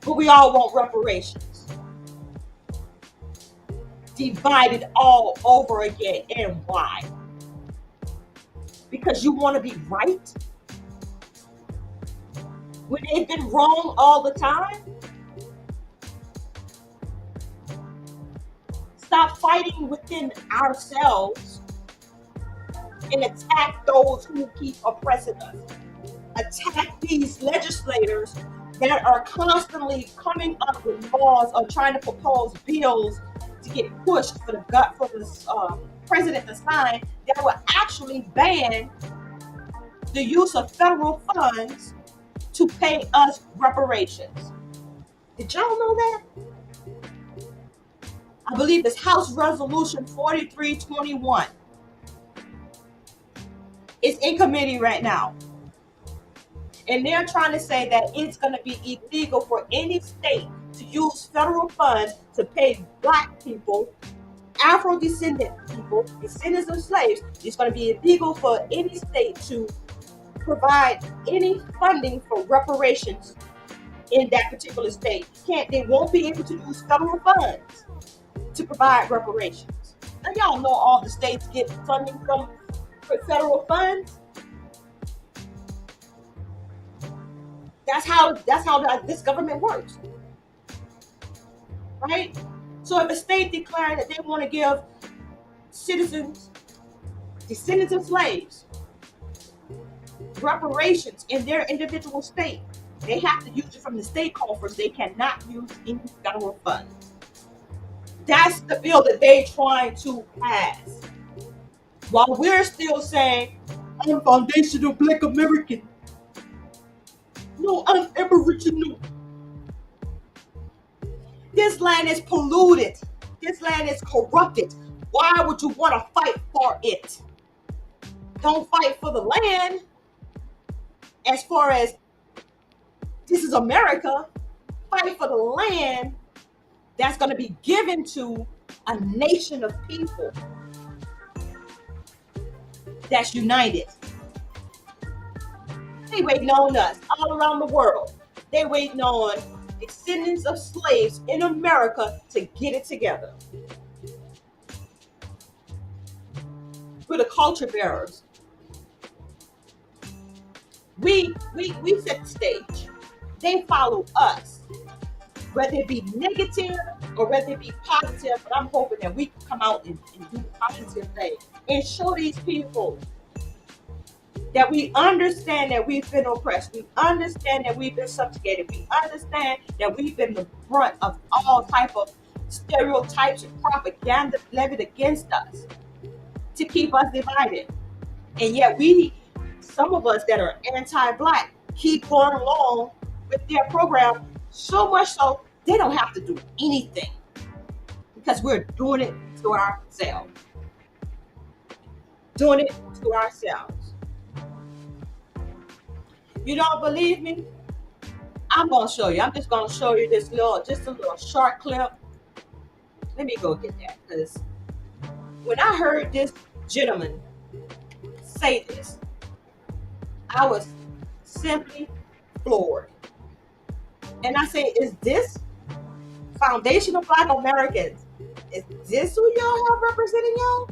but we all want reparations. Divided all over again. And why? Because you want to be right when they've been wrong all the time? Stop fighting within ourselves and attack those who keep oppressing us. Attack these legislators that are constantly coming up with laws or trying to propose bills to get pushed for the president to sign that will actually ban the use of federal funds to pay us reparations. Did y'all know that? I believe it's House Resolution 4321. It's in committee right now. And they're trying to say that it's going to be illegal for any state to use federal funds to pay black people, Afro-descendant people, descendants of slaves. It's going to be illegal for any state to provide any funding for reparations in that particular state. They won't be able to use federal funds to provide reparations. Now y'all know all the states get funding from federal funds. That's how this government works, right? So if a state declares that they want to give citizens, descendants of slaves, reparations in their individual state, they have to use it from the state coffers. They cannot use any federal funds. That's the bill that they're trying to pass. While we're still saying, I'm foundational Black American. No, I'm Aboriginal. This land is polluted. This land is corrupted. Why would you want to fight for it? Don't fight for the land. As far as this is America, fight for the land that's going to be given to a nation of people that's united. They waiting on us all around the world. They waiting on descendants of slaves in America to get it together. We're the culture bearers. We set the stage. They follow us. Whether it be negative or whether it be positive, but I'm hoping that we can come out and do the positive thing and show these people that we understand that we've been oppressed. We understand that we've been subjugated. We understand that we've been the brunt of all type of stereotypes and propaganda levied against us to keep us divided. And yet some of us that are anti-Black keep going along with their program, so much so they don't have to do anything because we're doing it to ourselves. Doing it to ourselves. You don't believe me? I'm going to show you. I'm just going to show you just a little short clip. Let me go get that, because when I heard this gentleman say this, I was simply floored. And I say, is this foundational Black Americans? Is this who y'all have representing y'all?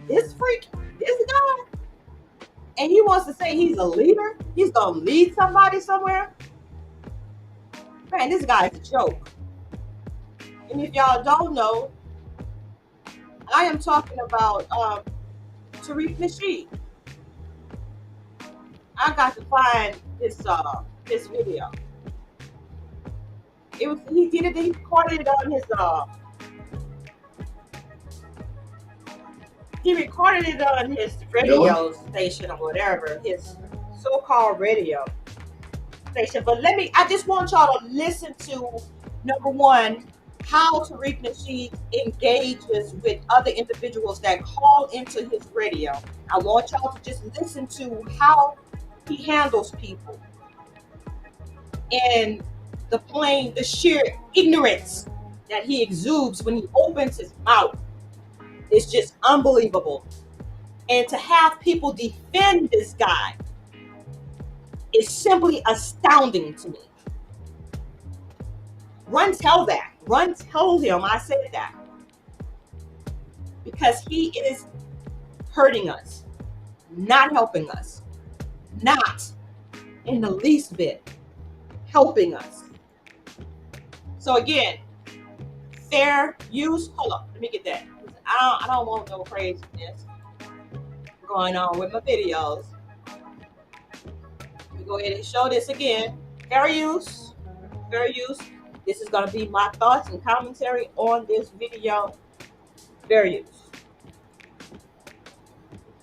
This freak? This guy? And he wants to say he's a leader? He's going to lead somebody somewhere? Man, this guy's a joke. And if y'all don't know, I am talking about Tariq Nasheed. I got to find this video. He recorded it on his radio station or whatever, his so-called radio station. But I just want y'all to listen to, number one, how Tariq Nasheed engages with other individuals that call into his radio. I want y'all to just listen to how he handles people and the sheer ignorance that he exudes when he opens his mouth. It's just unbelievable. And to have people defend this guy is simply astounding to me. Run tell him I said that. Because he is hurting us, not helping us, not in the least bit helping us. So again, fair use. Hold up, let me get that. I don't want no craziness going on with my videos. Let me go ahead and show this again. Fair use. This is going to be my thoughts and commentary on this video. Fair use.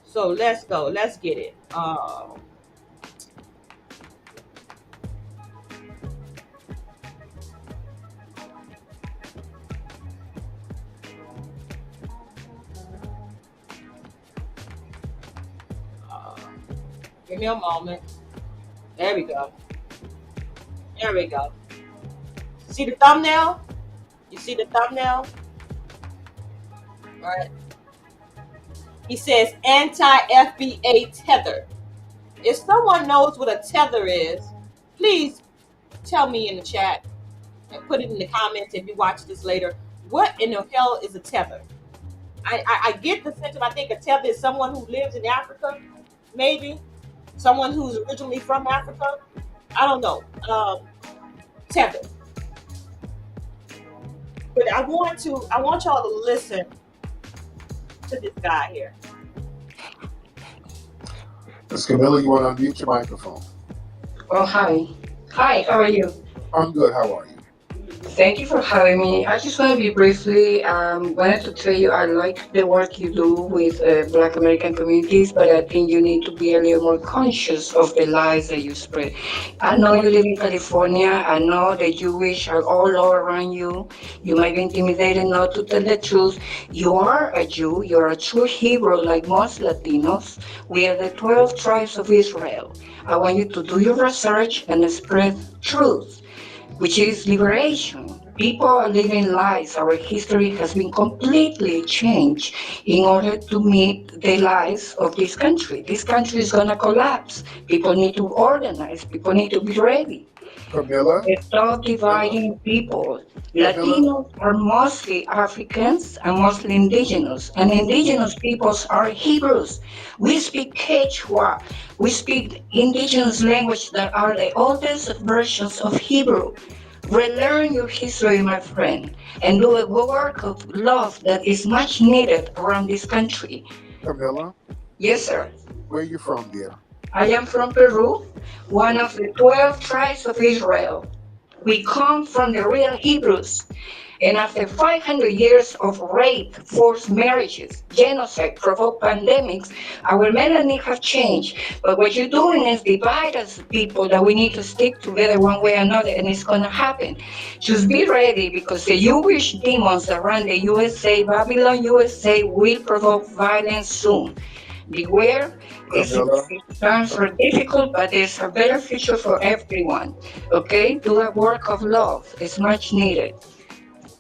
So let's go. Let's get it. Give me a moment. There we go. There we go. See the thumbnail? You see the thumbnail? All right. He says anti-FBA tether. If someone knows what a tether is, please tell me in the chat and put it in the comments if you watch this later. What in the hell is a tether? I get the sense of, I think a tether is someone who lives in Africa, maybe. Someone who's originally from Africa. I don't know. Tether. But I want y'all to listen to this guy here. Ms. Camilla, you want to unmute your microphone? Oh, hi. Hi, how are you? I'm good. How are you? Thank you for having me. I just want to be briefly, wanted to tell you I like the work you do with Black American communities, but I think you need to be a little more conscious of the lies that you spread. I know you live in California. I know the Jewish are all around you. You might be intimidated not to tell the truth. You are a Jew. You're a true Hebrew like most Latinos. We are the 12 tribes of Israel. I want you to do your research and spread truth, which is liberation. People are living lies. Our history has been completely changed in order to meet the lies of this country. This country is going to collapse. People need to organize. People need to be ready. Camilla? Stop dividing people. Latinos are mostly Africans and mostly indigenous. And indigenous peoples are Hebrews. We speak Quechua. We speak indigenous language that are the oldest versions of Hebrew. Relearn your history, my friend, and do a work of love that is much needed around this country. Camilla? Yes, sir. Where are you from, dear? I am from Peru, one of the 12 tribes of Israel. We come from the real Hebrews. And after 500 years of rape, forced marriages, genocide, provoked pandemics, our melanin have changed. But what you're doing is divide us people that we need to stick together one way or another, and it's going to happen. Just be ready, because the Jewish demons around the USA, Babylon USA, will provoke violence soon. Beware. It sounds very difficult, but there's a better future for everyone. Okay? Do a work of love. It's much needed.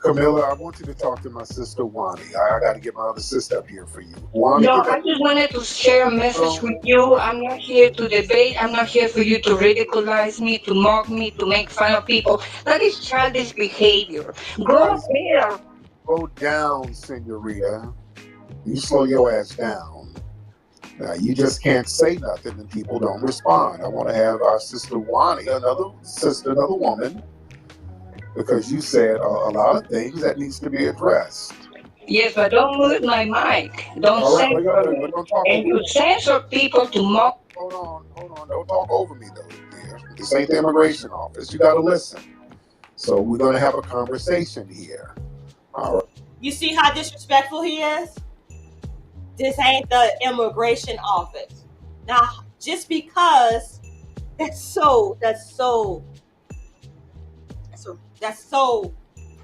Camilla, I want you to talk to my sister, Wani. I got to get my other sister up here for you. Wani, No, I just wanted to share a message with you. I'm not here to debate. I'm not here for you to ridiculize me, to mock me, to make fun of people. That is childish behavior. Grow up there. Slow down, senorita. You slow your ass down. Now, you just can't say nothing and people don't respond. I want to have our sister Wani, another sister, another woman, because you said a lot of things that needs to be addressed. Yes, but don't mute my mic. Don't censor me. And you censor people to mock. Hold on. Don't talk over me, though, dear. This ain't the immigration office. You got to listen. So we're going to have a conversation here. All right. You see how disrespectful he is? This ain't the immigration office. Now, just because that's so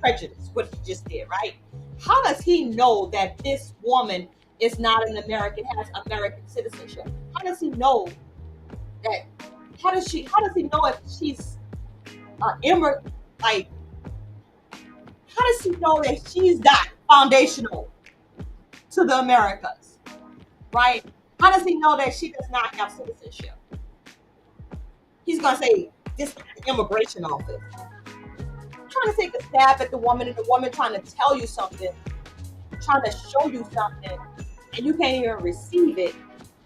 prejudiced, what he just did, right? How does he know that this woman is not an American, has American citizenship? How does he know that? How does he know if she's immigrant? Like, how does he know that she's not foundational to the Americas, right? How does he know that she does not have citizenship? He's gonna say this is the immigration office. Trying to take a stab at the woman, and the woman trying to tell you something, trying to show you something, and you can't even receive it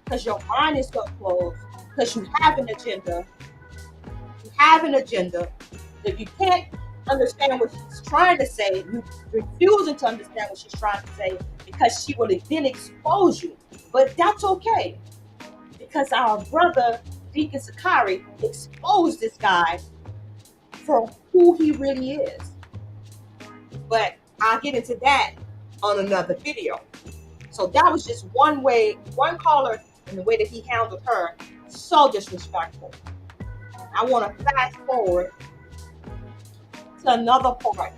because your mind is so closed, because you have an agenda. You have an agenda that you can't understand what she's trying to say. You refusing to understand what she's trying to say because she will then expose you. But that's okay, because our brother Deacon Sakari exposed this guy for who he really is. But I'll get into that on another video. So that was just one caller, and the way that he handled her, so disrespectful. I want to fast forward to another part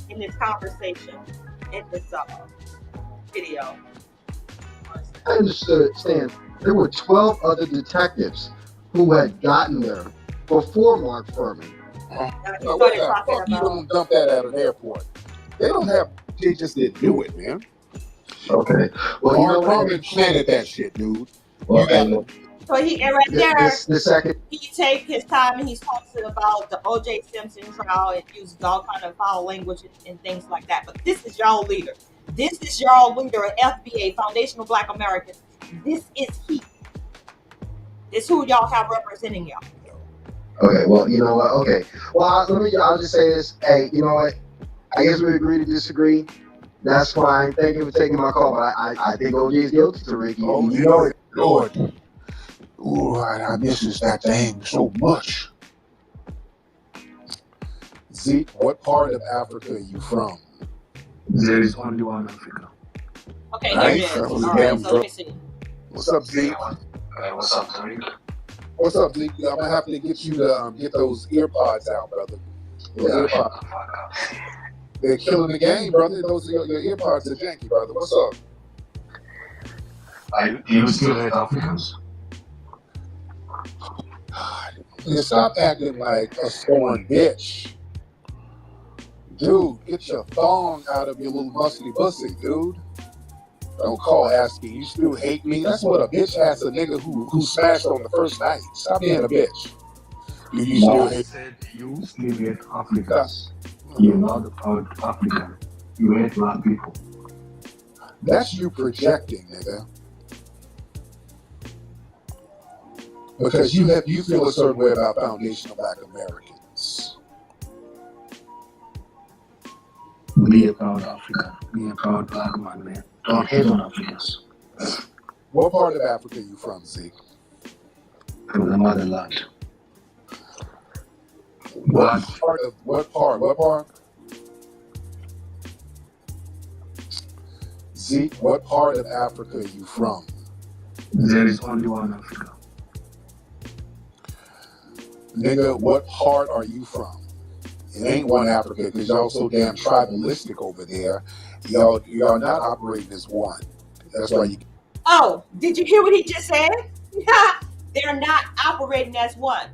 in this conversation, in this video. I understand there were 12 other detectives who had gotten there before Mark Furman. Now he Now, where started the talking fuck you about. don't dump that at an airport? They don't have. They just didn't do it, man. Okay. Well, you know Mark what? Furman planted that shit, dude. Well, You got and So he and right there, the second. he take his time and he's talking about the O.J. Simpson trial and uses all kind of foul language and things like that. But this is y'all leader. This is y'all leader of FBA, Foundational Black Americans. This is he. This who y'all have representing y'all. Okay. Well, you know what? Okay. Well, I'll just say this. Hey, you know what? I guess we agree to disagree. That's fine. Thank you for taking my call. But I think OJ is guilty to Ricky. Oh, You know it. Lord. Ooh, I misses that thing so much. Zeke, what part of Africa are you from? There is only one Africa. Okay, Nice. here it is. That was All damn right, so let me see. What's up, Zeke? What's up, Tariq? What's up, Zeke? I'm gonna have to get you to get those ear pods out, brother. Those ear pods. They're killing the game, brother. Those your ear pods are janky, brother. What's up? You still hate Africans? You stop acting like a scorned bitch. Dude, get your thong out of your little musty pussy, dude. Don't call asking. You still hate me? That's what a bitch asks a nigga who smashed on the first night. Stop being a bitch. Do you still I hate? said you still hate Africans. You're not a proud African. You hate black people. That's you projecting, nigga. Because you feel a certain way about foundational Black Americans. Be a proud African. Be a proud black man. Don't hate on Africans. What part of Africa are you from, Zeke? From the motherland. What part? Zeke, what part of Africa are you from? There is only one Africa. Nigga, what part are you from? It ain't one Africa because y'all so damn tribalistic over there. Y'all not operating as one. That's why you. Oh, did you hear what he just said? They're not operating as one.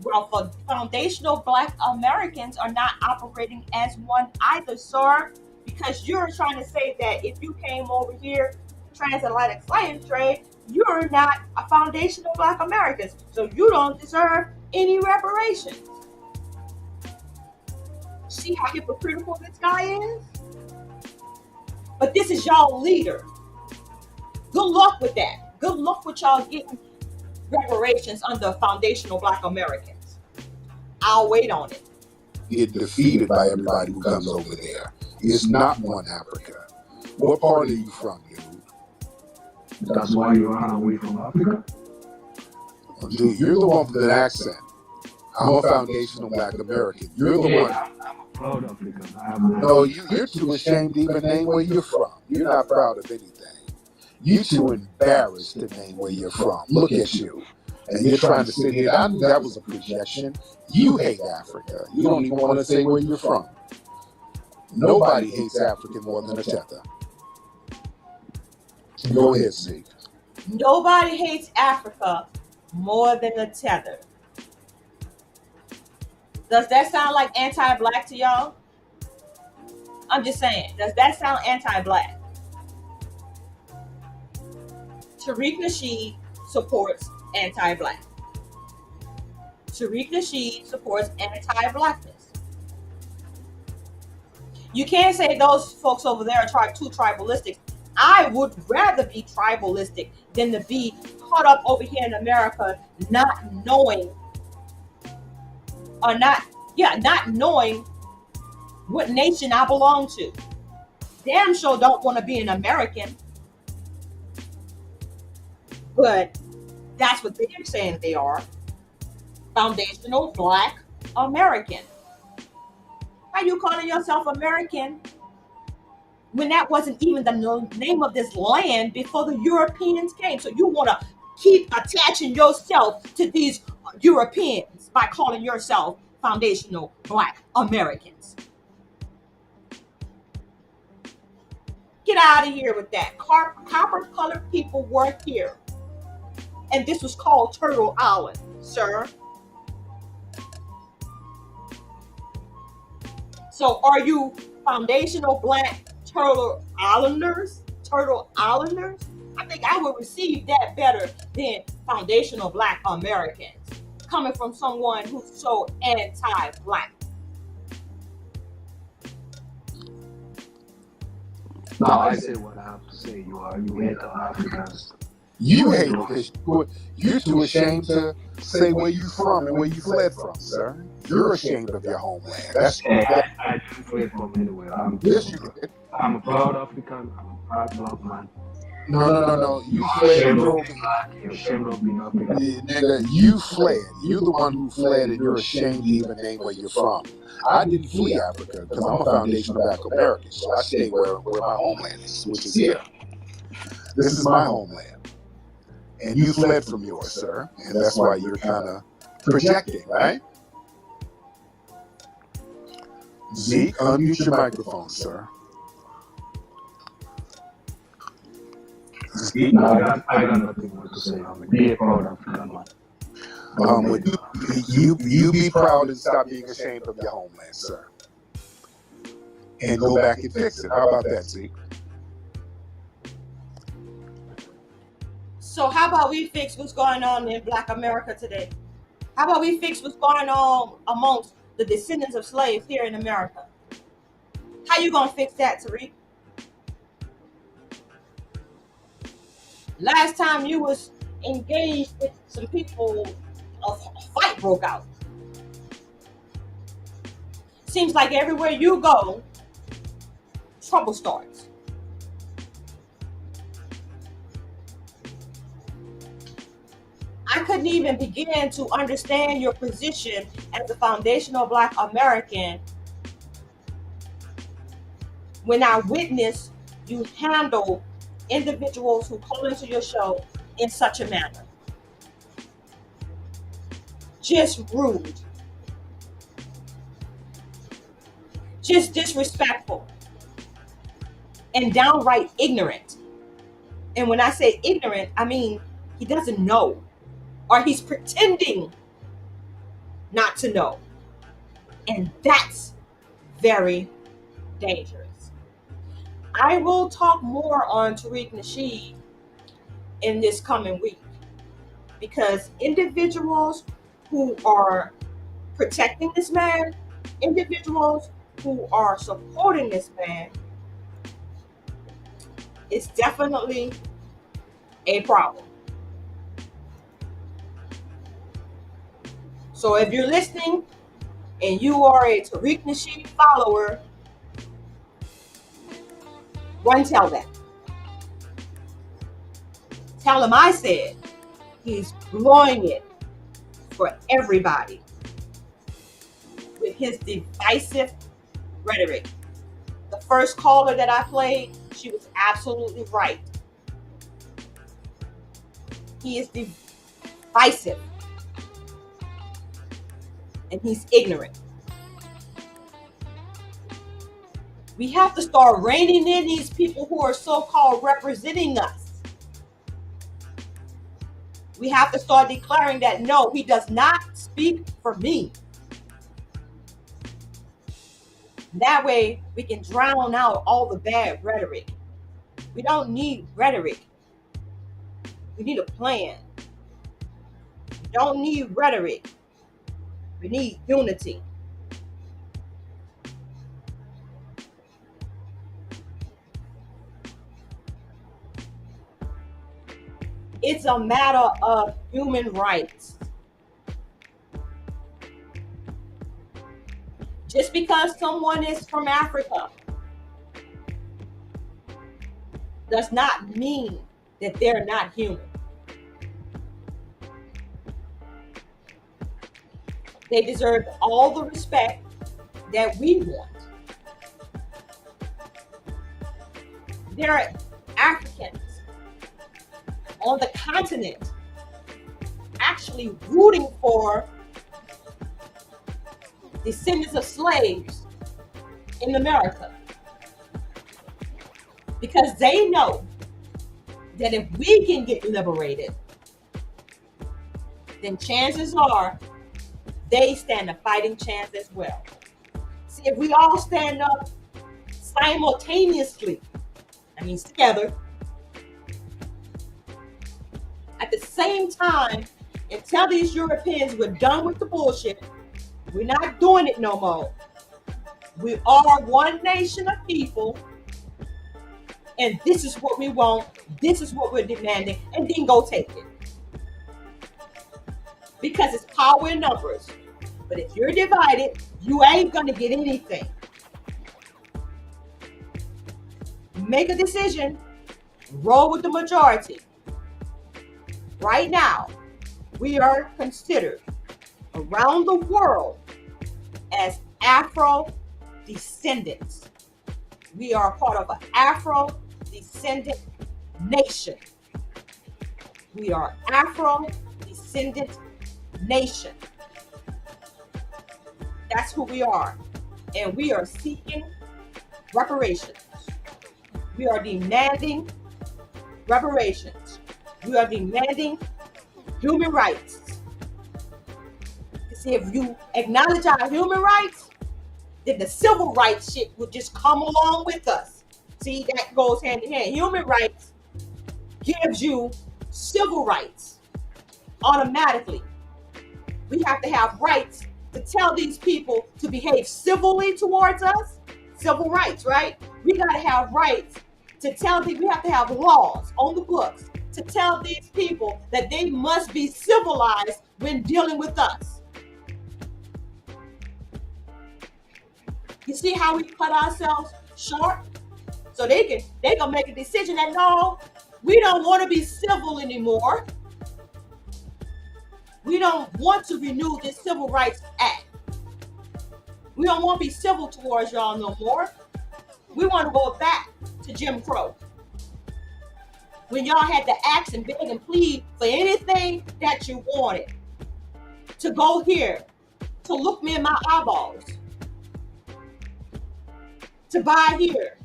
Well, for foundational Black Americans are not operating as one either, sir, because you're trying to say that if you came over here, transatlantic slave trade, you're not a foundational Black Americans, so you don't deserve any reparations. See how hypocritical this guy is? But this is y'all leader. Good luck with that. Good luck with y'all getting reparations under foundational Black Americans. I'll wait on it. Get defeated by everybody who comes over there. It's not one Africa. What part are you from, dude? That's why you run away from Africa? Dude, you're the one with an accent. I'm a foundational Black American. You're the one. I'm a proud African. No, you're too ashamed to even name where you're from. You're not proud of anything. You're too embarrassed to name where you're from. Look at you. And you're trying to sit here. I knew that was a projection. You hate Africa. You don't even want to say where you're from. Nobody hates Africa more than a tether. Go ahead, Zeke. Nobody hates Africa more than a tether. Does that sound like anti-Black to y'all? I'm just saying, does that sound anti-Black? Tariq Nasheed supports anti-Black. Tariq Nasheed supports anti-Blackness. You can't say those folks over there are too tribalistic. I would rather be tribalistic than to be caught up over here in America not knowing what nation I belong to. Damn sure don't want to be an American. But that's what they're saying they are. Foundational Black American. How you calling yourself American when that wasn't even the name of this land before the Europeans came? So you want to keep attaching yourself to these Europeans by calling yourself foundational Black Americans. Get out of here with that. Copper colored people work here. And this was called Turtle Island, sir. So are you foundational Black Turtle Islanders? Turtle Islanders? I think I would receive that better than foundational Black Americans, coming from someone who's so anti-Black. No, I say what I have to say. You hate the Africans. You hate it because you're too ashamed to say where you from and where you fled from, sir. You're ashamed of your homeland. That's I didn't fled from anywhere. yes, you did. I'm a proud African. I'm a proud Black man. No. You fled. Ashamed of being Black. You're ashamed of being African. Nigga, you fled. You're the one who fled, and you're ashamed to even name where you're from. I didn't flee Africa because I'm a foundational Black American, so I stay where my homeland is, which is here. This is my homeland. And you fled from yours, sir. And that's why you're kind of projecting, right? Zeke, unmute your microphone, sir. Zeke, No, I got nothing more to say. I'm a proud African man. would you be proud and stop being ashamed of your homeland, sir? And go back and fix it. How about that, Zeke? So how about we fix what's going on in Black America today? How about we fix what's going on amongst the descendants of slaves here in America? How you gonna fix that, Tariq? Last time you was engaged with some people, a fight broke out. Seems like everywhere you go, trouble starts. I couldn't even begin to understand your position as a foundational Black American when I witnessed you handle individuals who call into your show in such a manner. Just rude. Just disrespectful. And downright ignorant. And when I say ignorant, I mean he doesn't know. Or he's pretending not to know. And that's very dangerous. I will talk more on Tariq Nasheed in this coming week, because individuals who are protecting this man, individuals who are supporting this man, is definitely a problem. So if you're listening and you are a Tariq Nasheed follower, run tell them. Tell him I said he's blowing it for everybody with his divisive rhetoric. The first caller that I played, she was absolutely right. He is divisive. And he's ignorant. We have to start reining in these people who are so-called representing us. We have to start declaring that no, he does not speak for me. That way we can drown out all the bad rhetoric. We don't need rhetoric. We need a plan. We don't need rhetoric. We need unity. It's a matter of human rights. Just because someone is from Africa does not mean that they're not human. They deserve all the respect that we want. There are Africans on the continent actually rooting for descendants of slaves in America, because they know that if we can get liberated, then chances are they stand a fighting chance as well. See, if we all stand up simultaneously, that means together, at the same time, and tell these Europeans we're done with the bullshit, we're not doing it no more. We are one nation of people, and this is what we want, this is what we're demanding, and then go take it. Because it's power in numbers. But if you're divided, you ain't gonna get anything. Make a decision, roll with the majority. Right now, we are considered around the world as Afro-descendants. We are part of an Afro-descendant nation. We are Afro-descendant nation. That's who we are. And we are seeking reparations. We are demanding reparations. We are demanding human rights. See, if you acknowledge our human rights, then the civil rights shit will just come along with us. See, that goes hand in hand. Human rights gives you civil rights automatically. We have to have rights to tell these people to behave civilly towards us. Civil rights, right? We got to have rights to tell them, we have to have laws on the books to tell these people that they must be civilized when dealing with us. You see how we cut ourselves short? So they gonna make a decision that no, we don't want to be civil anymore. We don't want to renew this Civil Rights Act. We don't want to be civil towards y'all no more. We want to go back to Jim Crow. When y'all had to ask and beg and plead for anything that you wanted. To go here, to look me in my eyeballs, to buy here.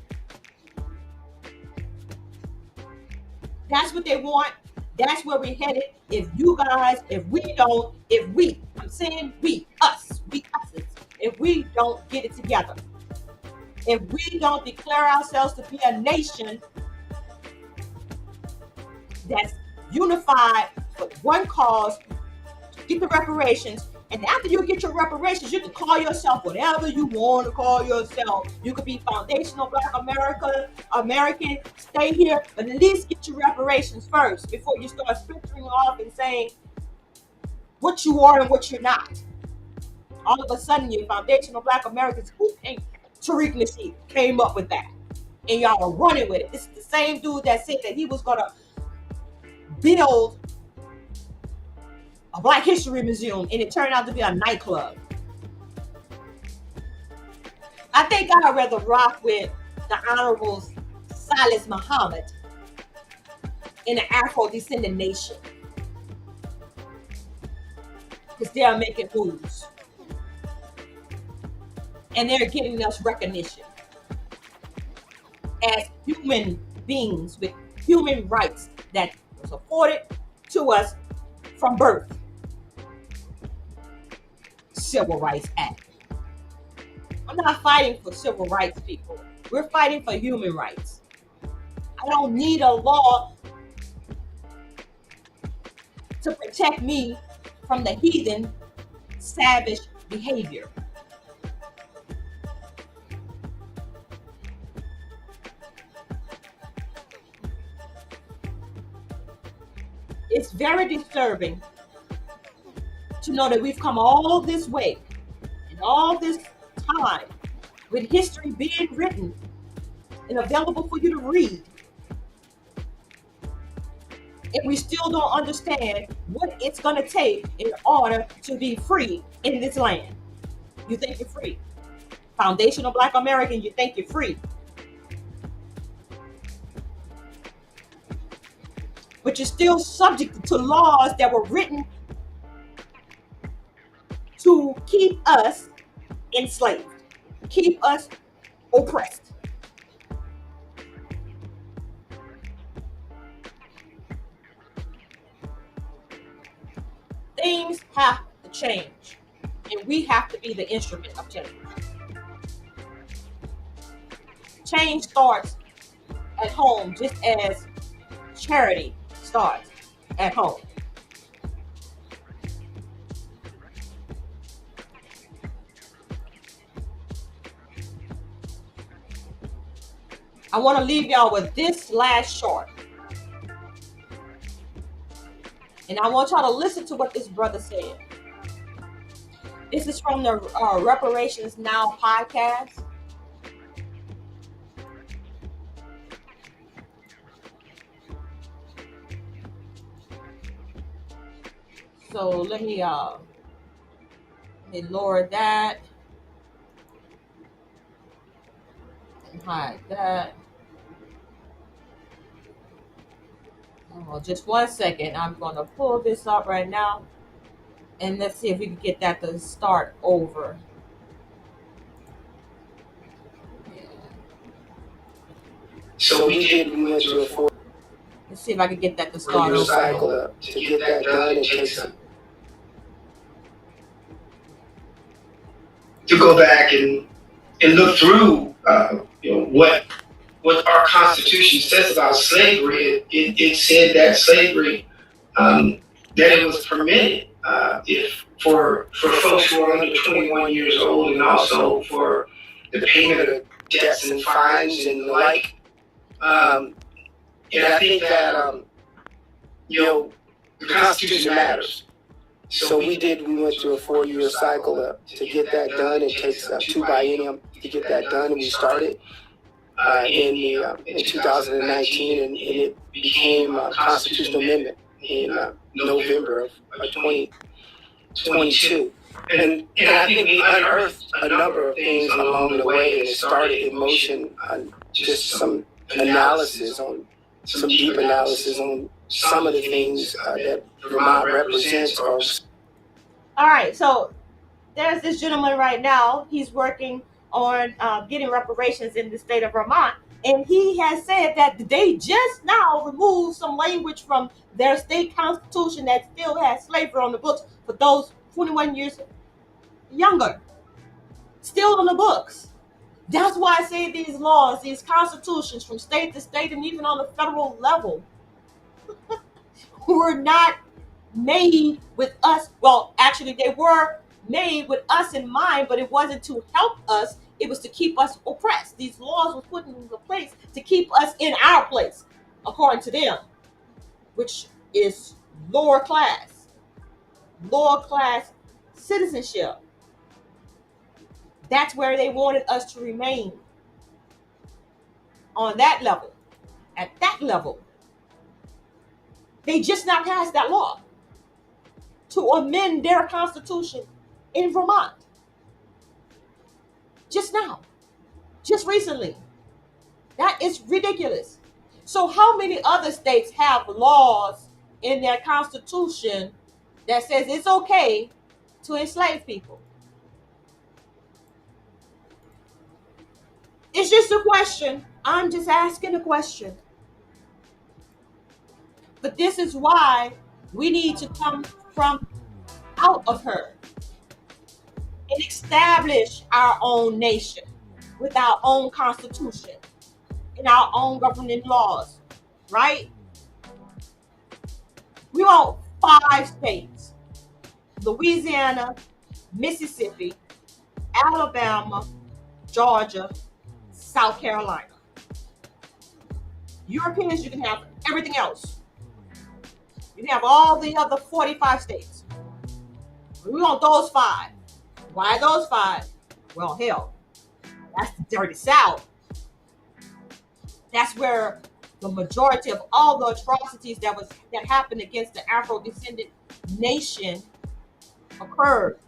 That's what they want. That's where we're headed. If you guys, I'm saying we, us, if we don't get it together, if we don't declare ourselves to be a nation that's unified for one cause, get the reparations, and after you get your reparations, you can call yourself whatever you want to call yourself. You could be foundational Black American, stay here, but at least get your reparations first before you start splintering off and saying what you are and what you're not. All of a sudden, you're foundational Black Americans. Who came? Tariq Nasheed came up with that, and y'all are running with it. This is the same dude that said that he was gonna build a Black History Museum, and it turned out to be a nightclub. I think I'd rather rock with the Honorable Silas Muhammad in an Afro-descendant nation, because they're making moves. And they're giving us recognition as human beings with human rights that was afforded to us from birth. Civil Rights Act. I'm not fighting for civil rights, people. We're fighting for human rights. I don't need a law to protect me from the heathen, savage behavior. It's very disturbing to know that we've come all this way and all this time with history being written and available for you to read, and we still don't understand what it's going to take in order to be free in this land. You think you're free. Foundational Black American, you think you're free. But you're still subject to laws that were written to keep us enslaved, keep us oppressed. Things have to change, and we have to be the instrument of change. Change starts at home, just as charity starts at home. I want to leave y'all with this last short. And I want y'all to listen to what this brother said. This is from the Reparations Now podcast. So let me lower that and hide that. Oh, just 1 second. I'm going to pull this up right now, and let's see if we can get that to start over. So we went through a 4 Let's see if I can get that to start over. cycle up. To get that done, it takes some. To go back and look through, what our Constitution says about slavery. It said that slavery, that it was permitted if for folks who are under 21 years old, and also for the payment of debts and fines and the like. And I think that, the Constitution matters. So we went through a 4-year cycle to get that done. It takes 2 biennium to get that done, and we started in 2019, and it became a constitutional amendment in November of 2022. And I think we unearthed a number of things along the way, and it started in motion on just some analysis, on some deep analysis on some of the things that Vermont represents. All right, so there's this gentleman right now. He's working on getting reparations in the state of Vermont, and he has said that they just now removed some language from their state constitution that still has slavery on the books for those 21 years younger. Still on the books. That's why I say these laws, these constitutions from state to state, and even on the federal level, were not made with us. Well, actually, they were made with us in mind, but it wasn't to help us. It was to keep us oppressed. These laws were put into place to keep us in our place, according to them, which is lower class citizenship. That's where they wanted us to remain, on that level. At that level, they just now passed that law to amend their constitution in Vermont. Just now, just recently. That is ridiculous. So how many other states have laws in their constitution that says it's okay to enslave people? It's just a question. I'm just asking a question. But this is why we need to come from out of her and establish our own nation with our own constitution and our own governing laws, right? We want 5 states: Louisiana, Mississippi, Alabama, Georgia, South Carolina. Europeans, you can have everything else. You can have all the other 45 states. We want those 5. Why those 5? Well, hell, that's the dirty South. That's where the majority of all the atrocities that happened against the Afro-descendant nation occurred.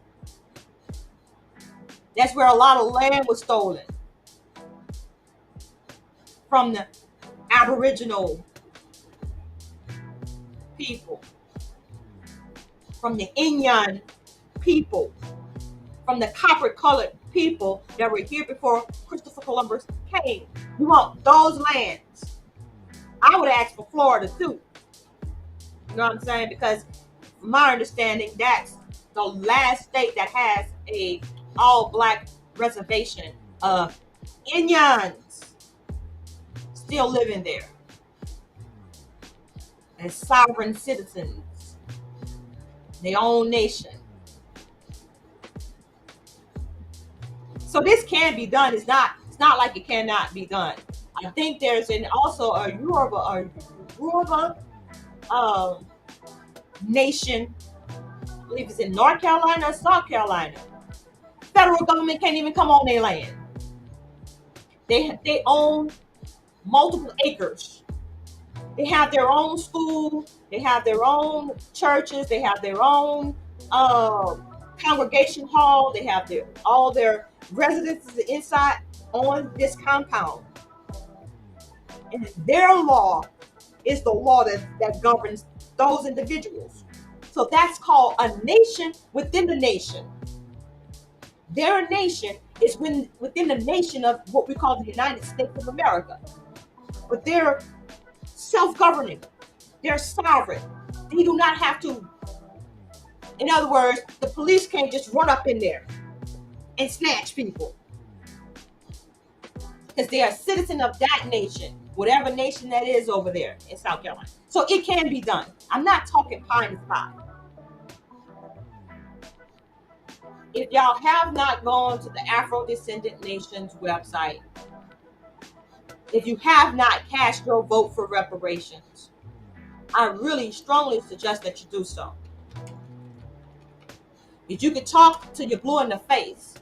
That's where a lot of land was stolen from the Aboriginal people, from the Inyan people, from the copper-colored people that were here before Christopher Columbus came. We want those lands. I would ask for Florida too. You know what I'm saying? Because my understanding, that's the last state that has a all-black reservation of Indians still living there as sovereign citizens, their own nation. So this can be done. It's not like it cannot be done. I think there's also a Yoruba nation, I believe it's in North Carolina or South Carolina. Federal government can't even come on their land. They own multiple acres. They have their own school. They have their own churches. They have their own congregation hall. They have all their residences inside on this compound. And their law is the law that governs those individuals. So that's called a nation within the nation. Their nation is within the nation of what we call the United States of America. But they're self-governing. They're sovereign. They do not have to. In other words, the police can't just run up in there and snatch people, because they are a citizen of that nation, whatever nation that is over there in South Carolina. So it can be done. I'm not talking pie in the sky. If y'all have not gone to the Afro-Descendant Nations website, if you have not cast your vote for reparations, I really strongly suggest that you do so. If you could talk till you're blue in the face,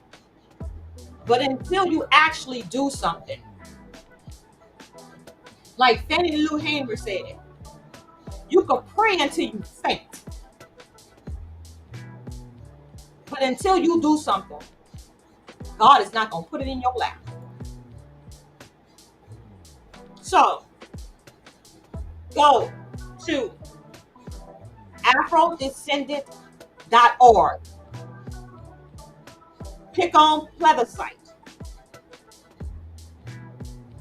but until you actually do something, like Fannie Lou Hamer said, you could pray until you faint, but until you do something, God is not going to put it in your lap. So, go to afrodescendant.org. Click on plebiscite.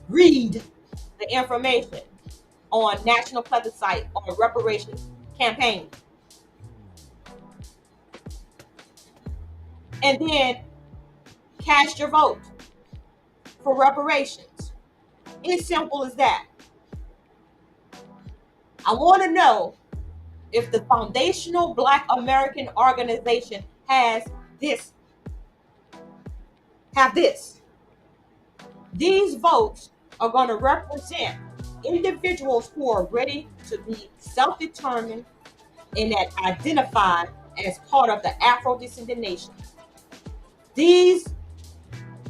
Read the information on national plebiscite on reparations campaign. And then cast your vote for reparations. It's simple as that. I want to know if the foundational Black American organization has this. These votes are going to represent individuals who are ready to be self-determined and that identify as part of the Afro-Descendant Nation. These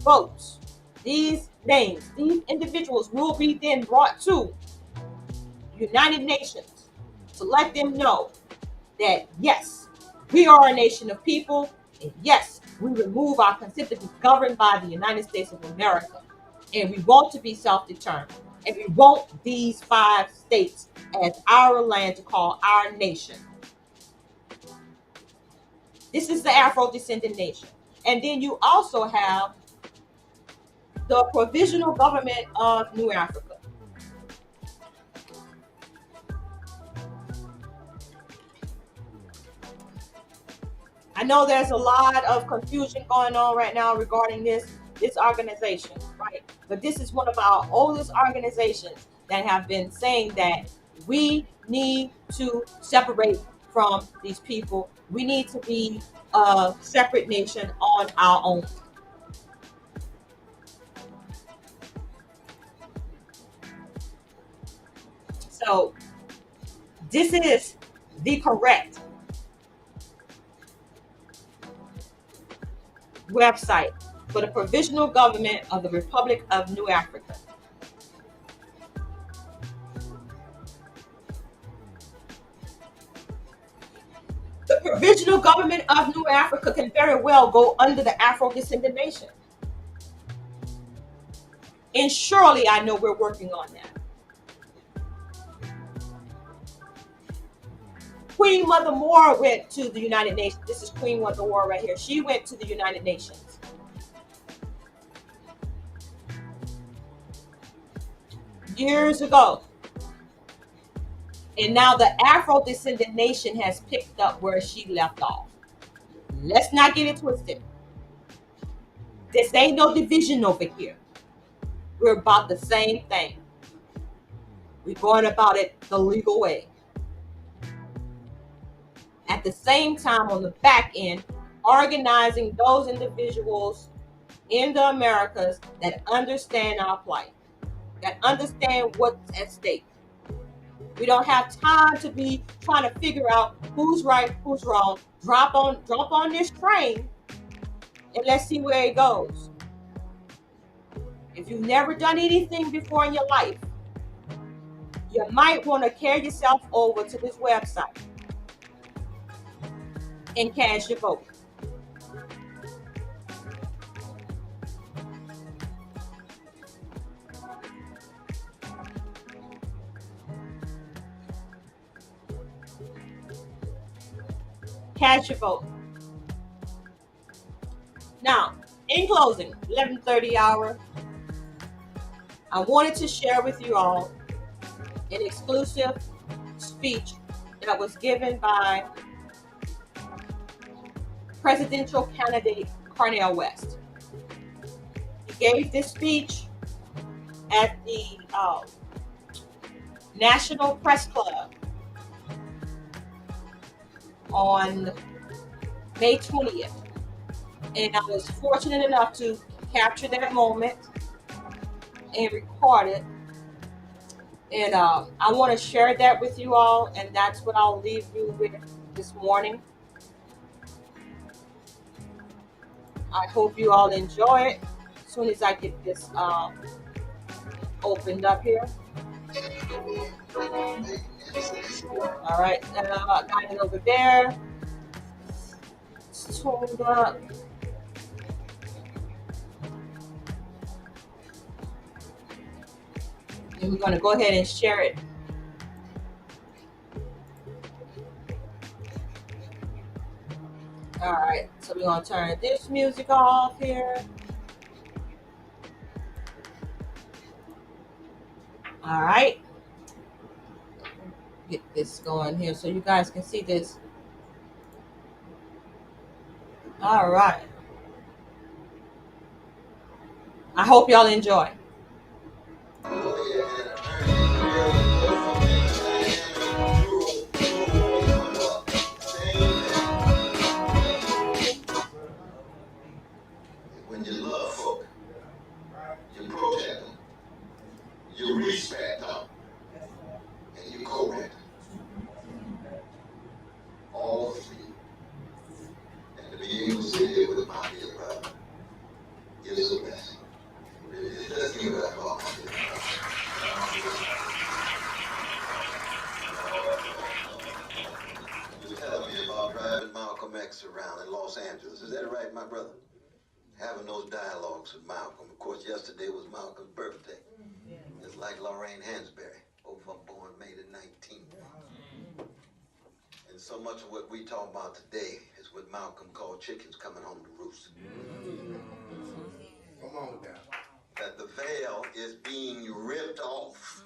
votes, these names, these individuals will be then brought to United Nations to let them know that yes, we are a nation of people, and yes, we remove our consent to be governed by the United States of America, and we want to be self-determined, and we want these 5 states as our land to call our nation. This is the Afro-Descendant Nation. And then you also have the Provisional Government of New Africa. I know there's a lot of confusion going on right now regarding this organization, right? But this is one of our oldest organizations that have been saying that we need to separate from these people. We need to be a separate nation on our own. So this is the correct website for the Provisional Government of the Republic of New Africa. The Provisional Government of New Africa can very well go under the Afro-Descendant Nation. And surely I know we're working on that. Queen Mother Moore went to the United Nations. This is Queen Mother Moore right here. She went to the United Nations. Years ago. And now the Afro-descendant nation has picked up where she left off. Let's not get it twisted. This ain't no division over here. We're about the same thing. We're going about it the legal way. At the same time, on the back end, organizing those individuals in the Americas that understand our plight, that understand what's at stake. We don't have time to be trying to figure out who's right, who's wrong. Drop on this train and let's see where it goes. If you've never done anything before in your life, you might want to carry yourself over to this website and cast your vote. Cast your vote. Now, in closing, 11:30 hour, I wanted to share with you all an exclusive speech that was given by presidential candidate Cornel West. He gave this speech at the National Press Club on May 20th. And I was fortunate enough to capture that moment and record it. And I want to share that with you all, and that's what I'll leave you with this morning. I hope you all enjoy it as soon as I get this opened up here. All right, got it over there. It's tuned up. And we're going to go ahead and share it. All right, so we're going to turn this music off here. All right. Get this going here so you guys can see this. All right. I hope y'all enjoy. When you love folk, you protect them, you respect them, and you correct them. All three. And to be able to sit here with my dear brother is a blessing. Let's give it up for my dear brother. You were telling me about driving Malcolm X around in Los Angeles. Is that right, my brother? Having those dialogues with Malcolm. Of course, yesterday was Malcolm's birthday. It's like Lorraine Hansberry, both born May the 19th. And so much of what we talk about today is what Malcolm called chickens coming home to roost. Come on now. That the veil is being ripped off.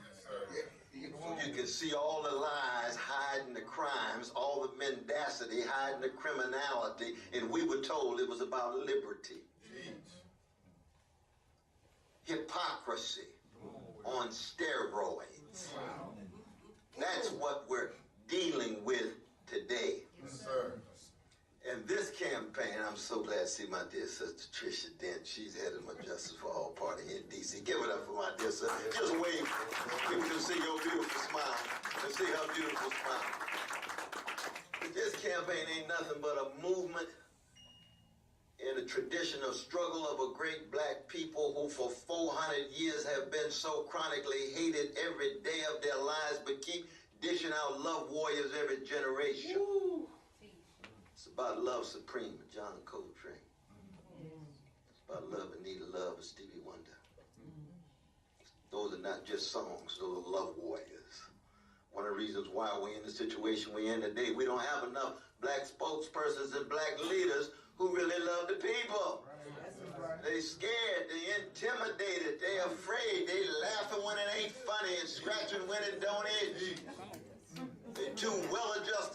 So you can see all the lies hiding the crimes, all the mendacity hiding the criminality, and we were told it was about liberty. Hypocrisy on steroids. That's what we're dealing with today. Yes, sir. And this campaign, I'm so glad to see my dear sister Tricia Dent. She's head of my Justice for All party here in D.C. Give it up for my dear sister. Just wave. People can see your beautiful smile. And see her beautiful smile. This campaign ain't nothing but a movement in a tradition of struggle of a great black people who for 400 years have been so chronically hated every day of their lives, but keep dishing out love warriors every generation. Woo. It's about love supreme of John Coltrane. It's about love and need of love of Stevie Wonder. Those are not just songs, those are love warriors. One of the reasons why we're in the situation we're in today, we don't have enough black spokespersons and black leaders who really love the people. They scared, they intimidated, they afraid, they laughing when it ain't funny and scratching when it don't itch.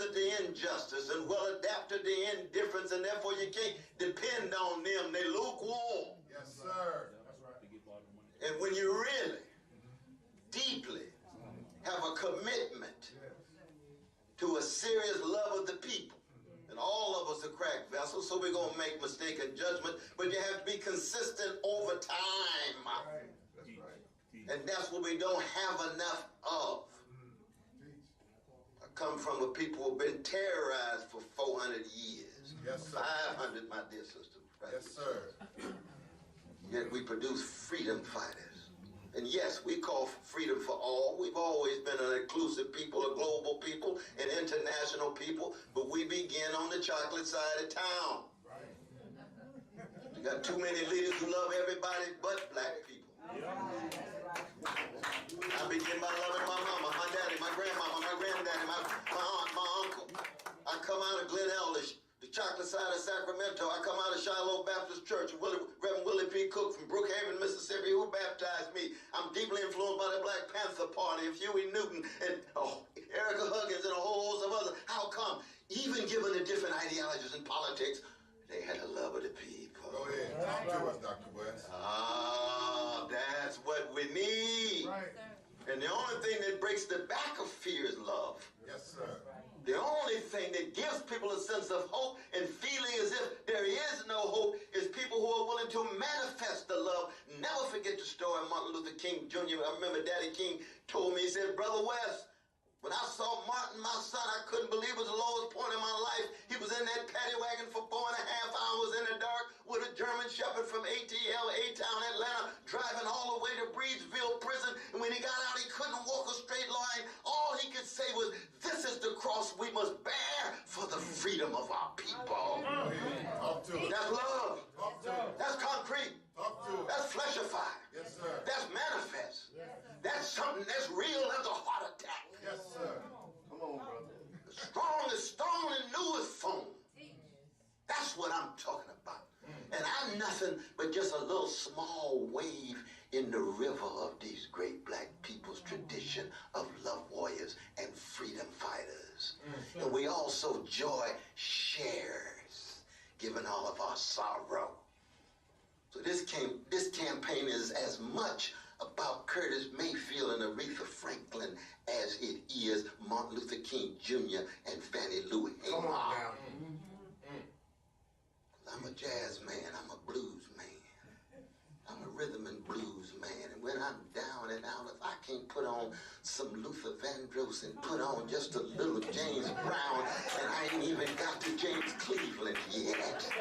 resistant to injustice and well adapted to indifference, and therefore you can't depend on them. They lukewarm. Yes, sir. That's right. And when you really, deeply have a commitment to a serious love of the people, and all of us are cracked vessels, so we're going to make mistaken judgment, but you have to be consistent over time. Right. That's right. And that's what we don't have enough of. I come from a people who have been terrorized for 400 years. Yes, sir. 500, my dear sister. Yes, sir. Yet we produce freedom fighters. And yes, we call for freedom for all. We've always been an inclusive people, a global people, an international people, but we begin on the chocolate side of town. Right. You got too many leaders who love everybody but black people. I begin by loving my mama, my daddy, my grandmama, my granddaddy, my aunt, my uncle. I come out of Glen Ellish, the chocolate side of Sacramento. I come out of Shiloh Baptist Church, Reverend Willie P. Cook from Brookhaven, Mississippi, who baptized me. I'm deeply influenced by the Black Panther Party and Huey Newton and Erica Huggins and a whole host of others. How come? Even given the different ideologies in politics, they had a love of the people. Go ahead. Talk to us, Dr. West. That's what we need. Right. And the only thing that breaks the back of fear is love. Yes, sir. The only thing that gives people a sense of hope and feeling as if there is no hope is people who are willing to manifest the love. Never forget the story of Martin Luther King Jr. I remember Daddy King told me, he said, Brother West, when I saw Martin, my son, I couldn't believe it was the lowest point in my life. He was in that paddy wagon for 4.5 hours in the dark with a German shepherd from ATL, A-Town, Atlanta, driving all the way to Breedsville prison. And when he got out, he couldn't walk a straight line. All he could say was, this is the cross we must bear for the freedom of our people. Talk to us. That's love. Talk to us. That's concrete. Talk to us. That's fleshified. Yes, sir. That's manifest. Yes. That's something that's real as a heart attack. Yes, sir. Come on, brother. Strong as stone and new as foam. That's what I'm talking about. And I'm nothing but just a little small wave in the river of these great black people's tradition of love warriors and freedom fighters. And we also joy shares, given all of our sorrow. So this campaign is as much about Curtis Mayfield and Aretha Franklin as it is Martin Luther King Jr. and Fannie Lou Hamer. Come on now. I'm a jazz man, I'm a blues man. I'm a rhythm and blues man, and when I'm down and out, if I can't put on some Luther Vandross and put on just a little James Brown, and I ain't even got to James Cleveland yet.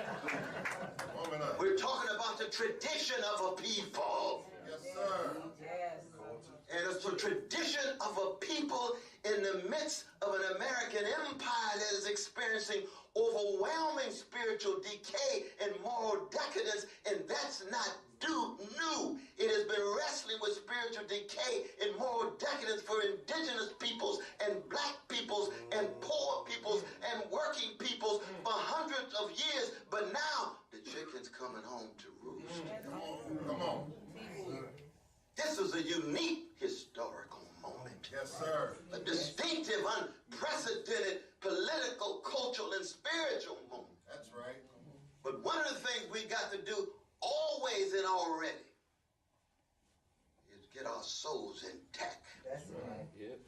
We're talking about the tradition of a people. Yes, sir. Yes. And it's the tradition of a people in the midst of an American empire that is experiencing overwhelming spiritual decay and moral decadence, and that's not new. It has been wrestling with spiritual decay and moral decadence for indigenous peoples and black peoples and poor peoples and working peoples for hundreds of years, but now the chicken's coming home to roost. Come on. This is a unique historical moment. Yes, sir. A distinctive, unprecedented political, cultural, and spiritual moment. That's right. But one of the things we got to do always and already is get our souls intact. That's right. Yep.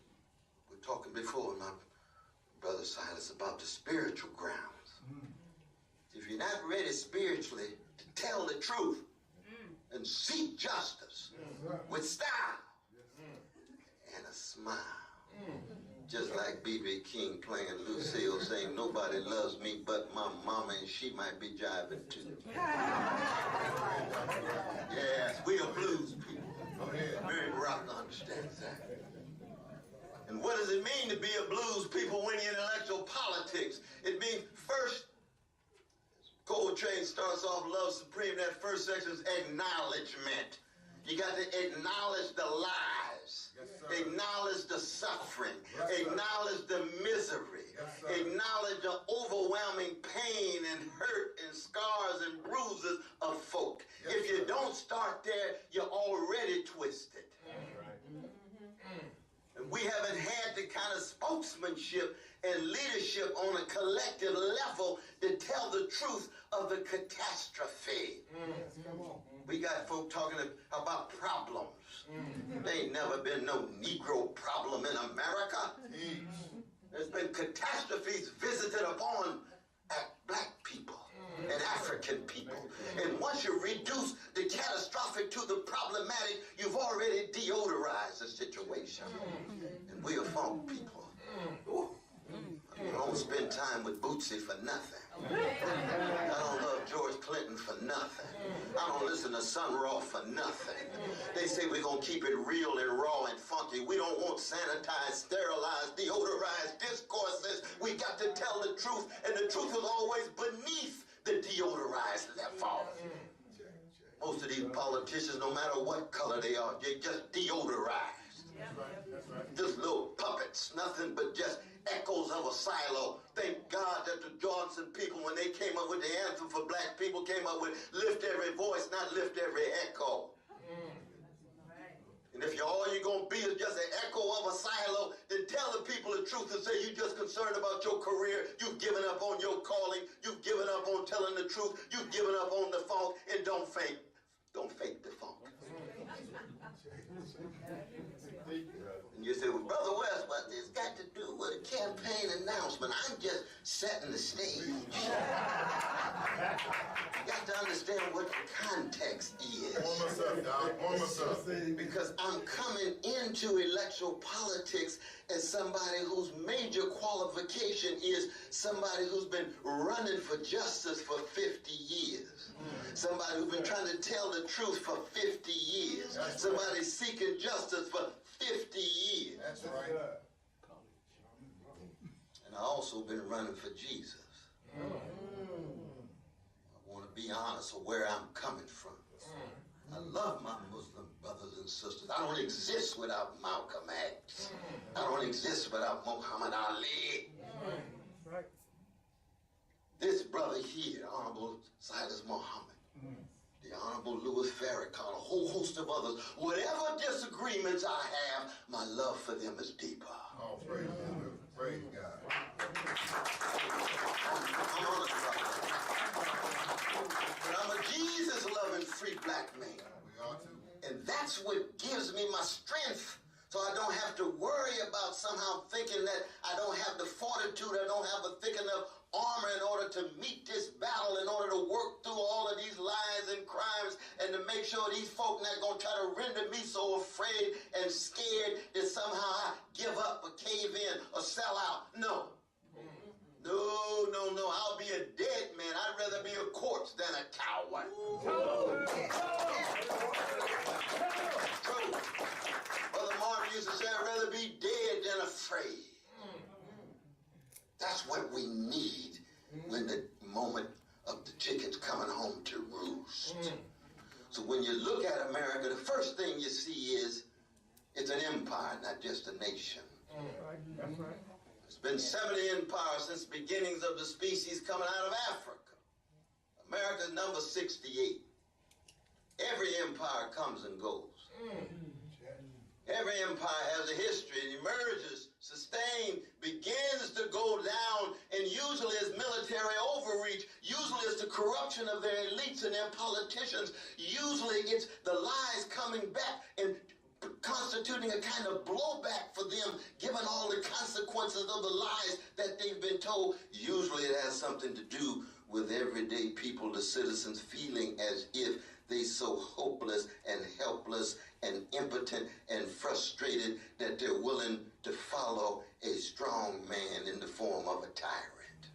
We're talking before, my brother Silas, about the spiritual grounds. If you're not ready spiritually to tell the truth and seek justice with style and a smile, just like B.B. King playing Lucille saying, nobody loves me but my mama, and she might be jiving too. Yes, we are blues people. Mary Rock understands that. And what does it mean to be a blues people when you're in intellectual politics? It means first, Coltrane starts off Love Supreme, that first section is acknowledgement. You got to acknowledge the lies, acknowledge the suffering, acknowledge the misery, acknowledge the overwhelming pain and hurt and scars and bruises of folk. If you don't start there, you're already twisted. And We haven't had the kind of spokesmanship and leadership on a collective level to tell the truth of the catastrophe. We got folk talking about problems. There ain't never been no Negro problem in America. There's been catastrophes visited upon black people and African people. And once you reduce the catastrophic to the problematic, you've already deodorized the situation. And we are funk people. I don't spend time with Bootsy for nothing. I don't love George Clinton for nothing. I don't listen to Sun Ra for nothing. They say we're going to keep it real and raw and funky. We don't want sanitized, sterilized, deodorized discourses. We got to tell the truth, and the truth is always beneath the deodorized level. Most of these politicians, no matter what color they are, they're just deodorized. Just little puppets, nothing but just echoes of a silo. Thank God that the Johnson people, when they came up with the anthem for black people, came up with lift every voice, not lift every echo. And if all you're going to be is just an echo of a silo, then tell the people the truth and say you're just concerned about your career, you've given up on your calling, you've given up on telling the truth, you've given up on the funk, and don't fake the funk. And you say, well, Brother West, what this got to do with a campaign announcement? I'm just setting the stage. You got to understand what the context is. Warm us up, Doc. Warm us up. Because I'm coming into electoral politics as somebody whose major qualification is somebody who's been running for justice for 50 years. Somebody who's been trying to tell the truth for 50 years. Somebody seeking justice for 50 years. That's right. And I also been running for Jesus. I want to be honest of where I'm coming from. I love my Muslim brothers and sisters. I don't exist without Malcolm X. I don't exist without Muhammad Ali. This brother here, Honorable Cyrus Muhammad, the Honorable Louis Farrakhan, a whole host of others, whatever disagreements I have, my love for them is deeper. Oh, praise God. Praise God. I'm honest about that. But I'm a Jesus-loving free black man. We are too. And that's what gives me my strength. So I don't have to worry about somehow thinking that I don't have the fortitude, I don't have a thick enough armor in order to meet this battle, in order to work through all of these lies and crimes, and to make sure these folk not going to try to render me so afraid and scared that somehow I give up or cave in or sell out. No. No. I'll be a dead man. I'd rather be a corpse than a coward. Brother Martin used to say, I'd rather be dead than afraid. That's what we need when the moment of the chicken's coming home to roost. So when you look at America, the first thing you see is it's an empire, not just a nation. That's right. There's been 70 empires since the beginnings of the species coming out of Africa. America's number 68. Every empire comes and goes. Every empire has a history. It emerges, sustained, begins to go down, and usually it's military overreach. Usually it's the corruption of their elites and their politicians. Usually it's the lies coming back and constituting a kind of blowback for them, given all the consequences of the lies that they've been told. Usually it has something to do with everyday people, the citizens, feeling as if they so hopeless and helpless and impotent and frustrated that they're willing to follow a strong man in the form of a tyrant.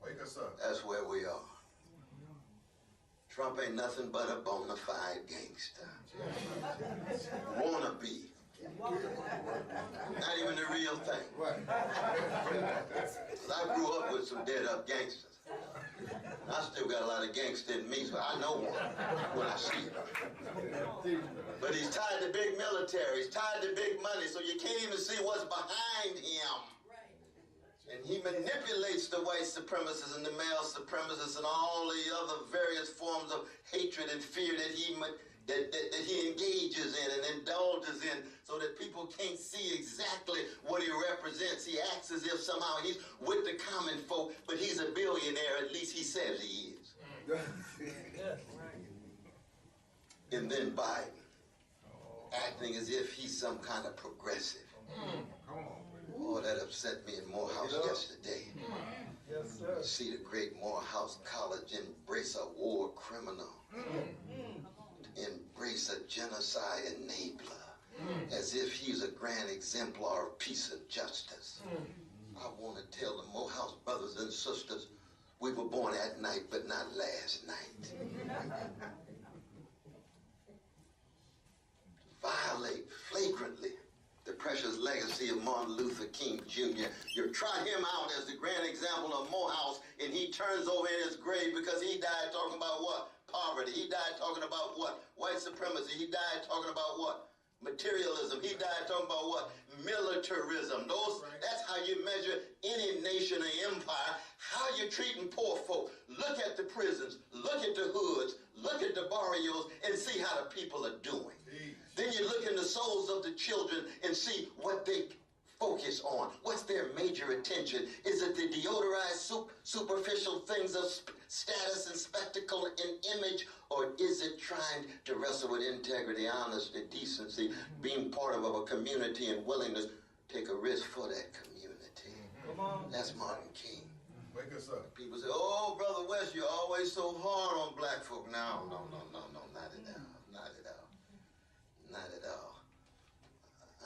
Wake us up. That's where we are. Trump ain't nothing but a bona fide gangster. Wanna be. Not even the real thing. Right. 'Cause I grew up with some dead up gangsters. I still got a lot of gangster in me, so I know one when I see him. But he's tied to big military, he's tied to big money, so you can't even see what's behind him. And he manipulates the white supremacists and the male supremacists and all the other various forms of hatred and fear that he that he engages in and indulges in so that people can't see exactly what he represents. He acts as if somehow he's with the common folk, but he's a billionaire, at least he says he is. And then Biden, acting as if he's some kind of progressive. Oh, that upset me in Morehouse yesterday. Yes, sir. See the great Morehouse College embrace a war criminal, embrace a genocide enabler, as if he's a grand exemplar of peace and justice. I want to tell the Morehouse brothers and sisters, we were born at night, but not last night. Violate flagrantly the precious legacy of Martin Luther King Jr. You trot him out as the grand example of Morehouse, and he turns over in his grave because he died talking about what? Poverty. He died talking about what? White supremacy. He died talking about what? Materialism. He died talking about what? Militarism. That's how you measure any nation or empire. How you treating poor folk. Look at the prisons. Look at the hoods. Look at the barrios and see how the people are doing. Then you look in the souls of the children and see what they focus on. What's their major attention? Is it the deodorized, superficial things of status and spectacle and image, or is it trying to wrestle with integrity, honesty, decency, being part of a community and willingness to take a risk for that community? Come on. That's Martin King. Wake us up. People say, oh, Brother West, you're always so hard on black folk. No, not at all. Not at all. Not at all.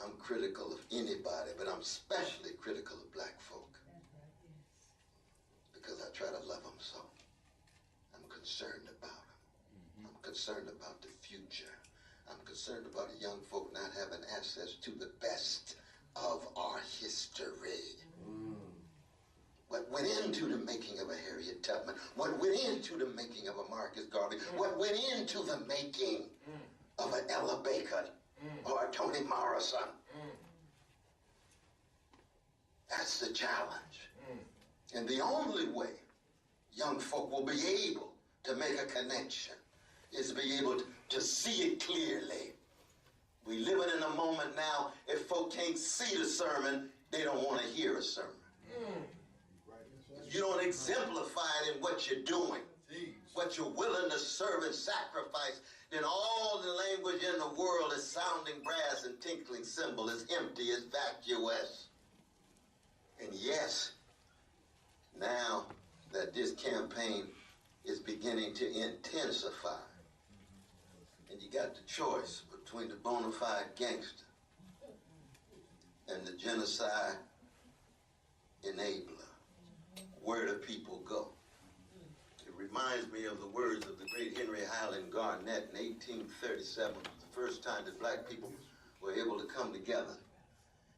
I'm critical of anybody, but I'm especially critical of black folk because I try to love them so. I'm concerned about them. I'm concerned about the future. I'm concerned about the young folk not having access to the best of our history. What went into the making of a Harriet Tubman? What went into the making of a Marcus Garvey? What went into the making of an Ella Baker or a Toni Morrison? That's the challenge. And the only way young folk will be able to make a connection is to be able to see it clearly. We living in a moment now, if folk can't see the sermon, they don't want to hear a sermon. If you don't exemplify it in what you're doing, what you're willing to serve and sacrifice, then all the language in the world is sounding brass and tinkling cymbal, is empty, is vacuous. And yes, now that this campaign is beginning to intensify, and you got the choice between the bona fide gangster and the genocide enabler. Where do people go? It reminds me of the words of the great Henry Highland Garnett in 1837, the first time that black people were able to come together.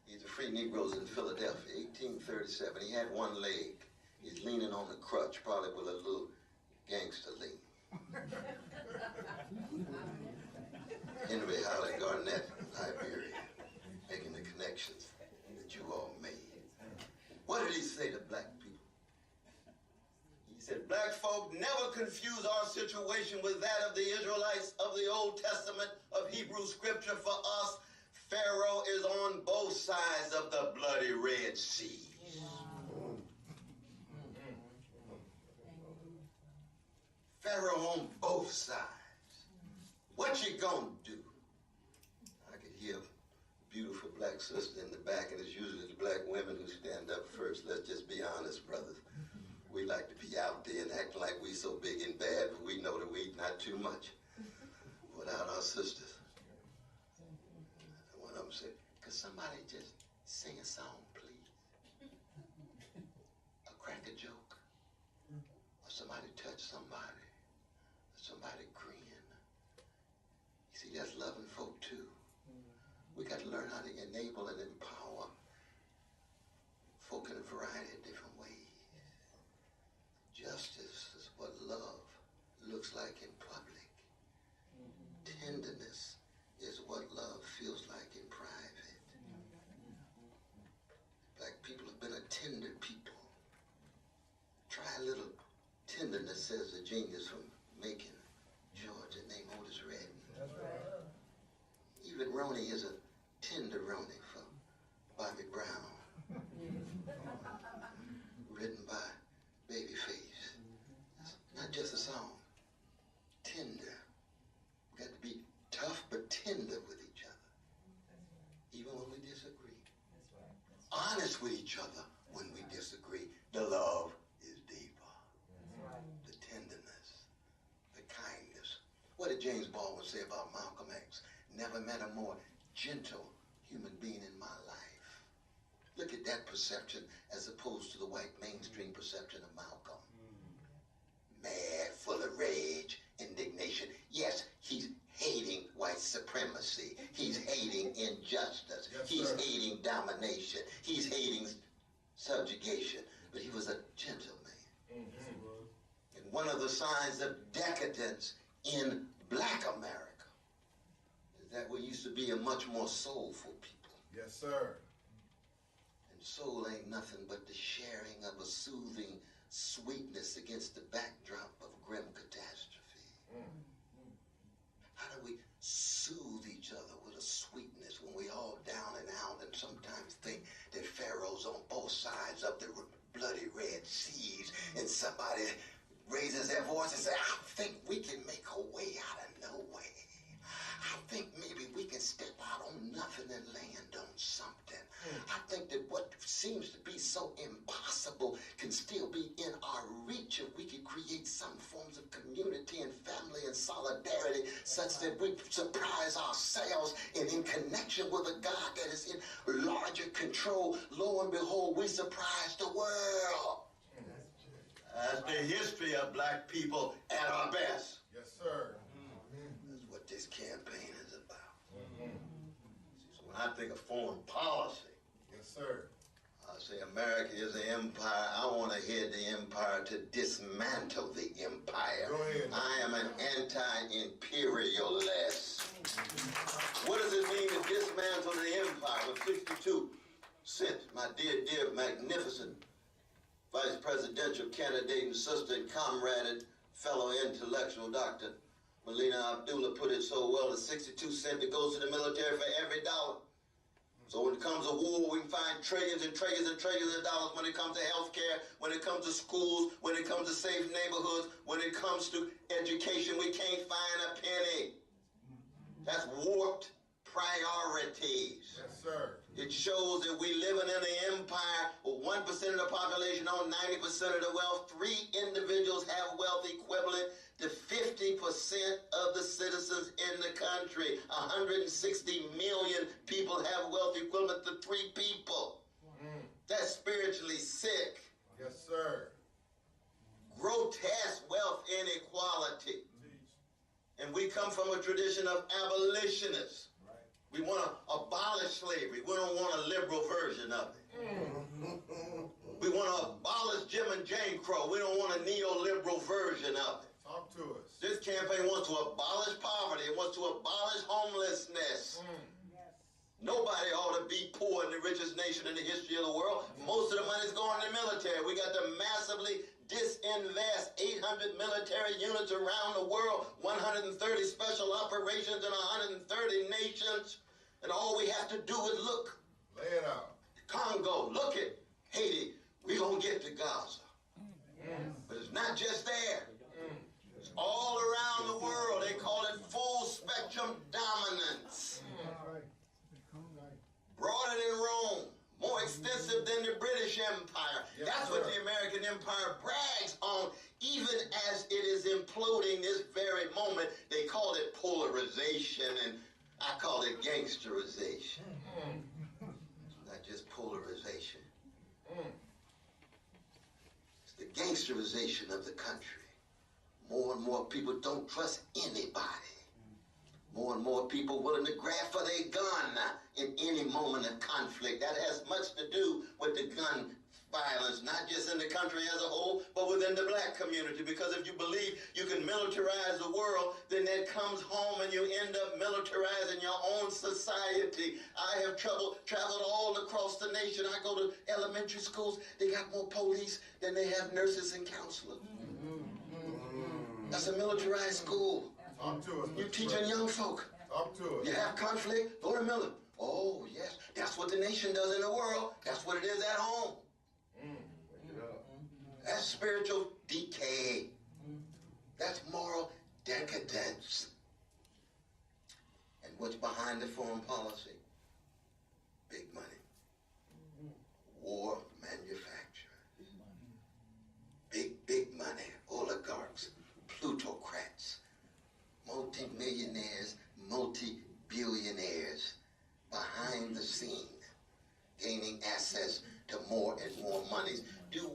He's the Free Negroes in Philadelphia, 1837. He had one leg. He's leaning on the crutch, probably with a little gangster lean. Henry Highland Garnett, Liberia, making the connections that you all made. What did he say to black people? He said, black folk, never confuse our situation with that of the Israelites of the Old Testament of Hebrew scripture. For us, Pharaoh is on both sides of the bloody Red Sea. Pharaoh on both sides. What you gonna do? I could hear a beautiful black sister in the back, and it's usually the black women who stand up first. Let's just be honest, brothers. We like to be out there and act like we so big and bad, but we know that we not too much without our sisters. And one of them said, could somebody just sing a song, please? Or crack a joke? Or somebody touch somebody? Or somebody grin? You see, that's loving folk too. We got to learn how to enable and empower folk in a variety of different ways. Justice is what love looks like in public. Tenderness is what love feels like in private. Black people have been a tender people. Try a little tenderness, says the genius from Macon, Georgia, named Otis Redding. honest with each other when we disagree. The love is deeper. The tenderness, the kindness. What did James Baldwin say about Malcolm X? Never met a more gentle human being in my life. Look at that perception as opposed to the white mainstream perception of Malcolm. Mad, full of rage, indignation. Yes, he's hating white supremacy. He's hating injustice. Yes, he's sir. hating domination. He's hating subjugation. But he was a gentleman. And one of the signs of decadence in Black America is that we used to be a much more soulful people. Yes, sir. And soul ain't nothing but the sharing of a soothing sweetness against the backdrop of grim catastrophe. How do we soothe each other with a sweetness when we all down and out and sometimes think that Pharaoh's on both sides of the bloody Red Seas and somebody raises their voice and says, I think we can make a way out of no way. I think maybe we can step out on nothing and land on something. I think that what seems to be so impossible can still be in our reach if we could create some forms of community and family and solidarity such that we surprise ourselves and in connection with a God that is in larger control. Lo and behold, we surprise the world. That's the history of Black people at our best. Yes, sir. That's what this campaign is about. So when I think of foreign policy, Yes, sir. I say America is an empire. I want to head the empire to dismantle the empire. Go ahead. I am an anti-imperialist. What does it mean to dismantle the empire? With 62 cents, my dear, magnificent vice presidential candidate and sister and comrade and fellow intellectual, Dr. Melina Abdullah, put it so well, the 62 cents that goes to the military for every dollar. So when it comes to war, we can find trillions and trillions and trillions of dollars when it comes to health care, when it comes to schools, when it comes to safe neighborhoods, when it comes to education, we can't find a penny. That's warped priorities. Yes, sir. It shows that we living in an empire with 1% of the population own 90% of the wealth. 3 individuals have wealth equivalent to 50% of the citizens in the country. 160 million people have wealth equivalent to 3 people. That's spiritually sick. Yes, sir. Grotesque wealth inequality. And we come from a tradition of abolitionists. We want to abolish slavery. We don't want a liberal version of it. We want to abolish Jim and Jane Crow. We don't want a neoliberal version of it. Talk to us. This campaign wants to abolish poverty. It wants to abolish homelessness. Nobody ought to be poor in the richest nation in the history of the world. Most of the money is going to the military. We got to massively disinvest 800 military units around the world, 130 special operations in 130 nations. And all we have to do is look. Lay it out. Congo, look at Haiti. We're going to get to Gaza. But it's not just there. It's all around the world. They call it full spectrum dominance. Broader than Rome, more extensive than the British Empire. Yes, That's sir. what the American Empire brags on, even as it is imploding this very moment. They call it polarization, and I call it gangsterization. It's not just polarization. It's the gangsterization of the country. More and more people don't trust anybody. More and more people willing to grab for their gun in any moment of conflict. That has much to do with the gun violence, not just in the country as a whole, but within the Black community. Because if you believe you can militarize the world, then that comes home and you end up militarizing your own society. I have traveled all across the nation. I go to elementary schools. They got more police than they have nurses and counselors. That's a militarized school. Talk to us. You're teaching young folk. Talk to us. You have conflict, go to military. Oh, yes. That's what the nation does in the world. That's what it is at home. That's spiritual decay. That's moral decadence. And what's behind the foreign policy? Big money. more and more monies. Do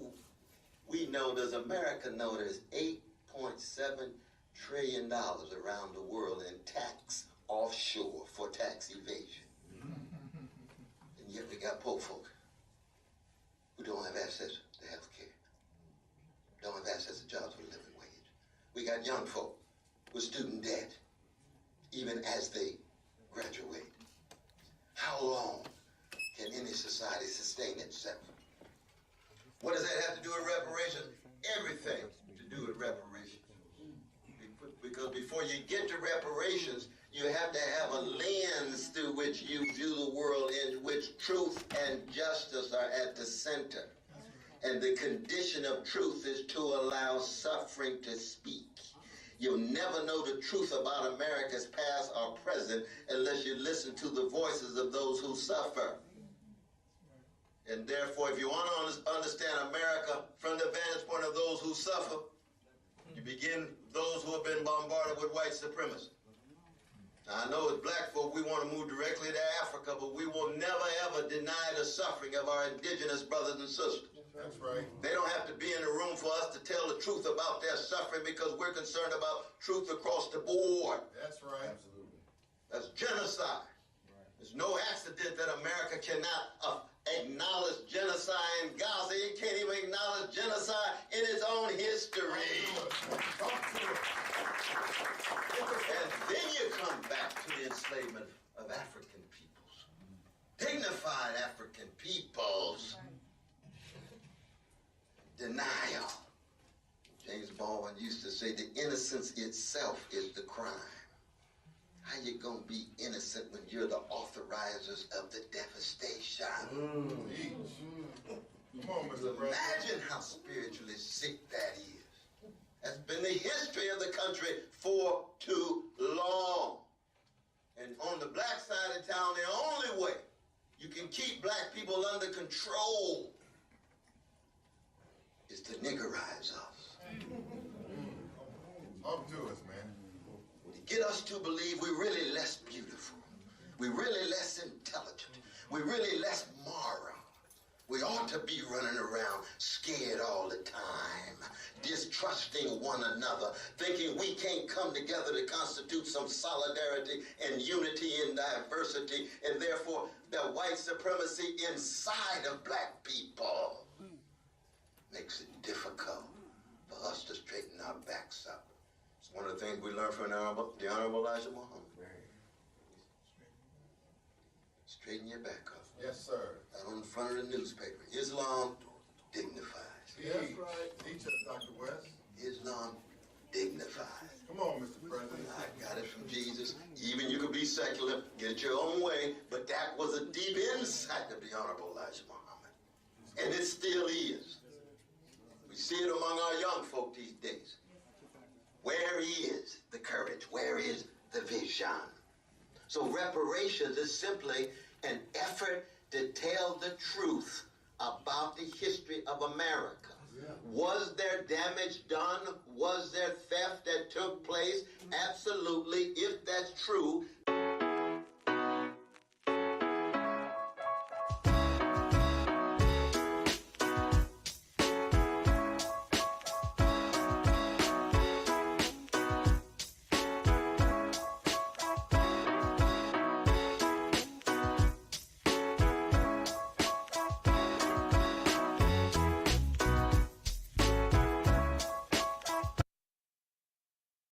we know, does America know there's $8.7 trillion around the world in tax offshore for tax evasion? And yet we got poor folk who don't have access to health care, don't have access to jobs with a living wage. We got young folk with student debt, even as they graduate. How long can any society sustain itself? What does that have to do with reparations? Everything to do with reparations. Because before you get to reparations, you have to have a lens through which you view the world, in which truth and justice are at the center. And the condition of truth is to allow suffering to speak. You'll never know the truth about America's past or present unless you listen to the voices of those who suffer. And therefore, if you want to understand America from the vantage point of those who suffer, you begin with those who have been bombarded with white supremacy. Now, I know as black folk we want to move directly to Africa, but we will never ever deny the suffering of our indigenous brothers and sisters. That's right. They don't have to be in the room for us to tell the truth about their suffering, because we're concerned about truth across the board. That's right. Absolutely. That's genocide. It's no accident that America cannot acknowledge genocide in Gaza. It can't even acknowledge genocide in its own history. Talk to us. And then you come back to the enslavement of African peoples. Dignified African peoples. Denial. James Baldwin used to say the innocence itself is the crime. How you gonna be innocent when you're the authorizers of the devastation? Come on, Mr. President. Imagine how spiritually sick that is. That's been the history of the country for too long. And on the black side of town, the only way you can keep black people under control is to niggerize us. Talk to us, man. To get us to believe we're really less beautiful, we're really less intelligent, we're really less moral. We ought to be running around scared all the time, distrusting one another, thinking we can't come together to constitute some solidarity and unity in diversity, and therefore the white supremacy inside of black people makes it difficult for us to straighten our backs up. It's one of the things we learned from the Honorable Elijah Muhammad. Straighten your back up. Yes, sir. Out on the front of the newspaper. Islam dignifies. That's right. Teach us, Dr. West. Islam dignifies. Come on, Mr. President. I got it from Jesus. Even you could be secular, get it your own way, but that was a deep insight of the Honorable Elijah Muhammad. And it still is. We see it among our young folk these days. Where is the courage? Where is the vision? So reparations is simply an effort to tell the truth about the history of America. Yeah. Was there damage done? Was there theft that took place? Absolutely. If that's true,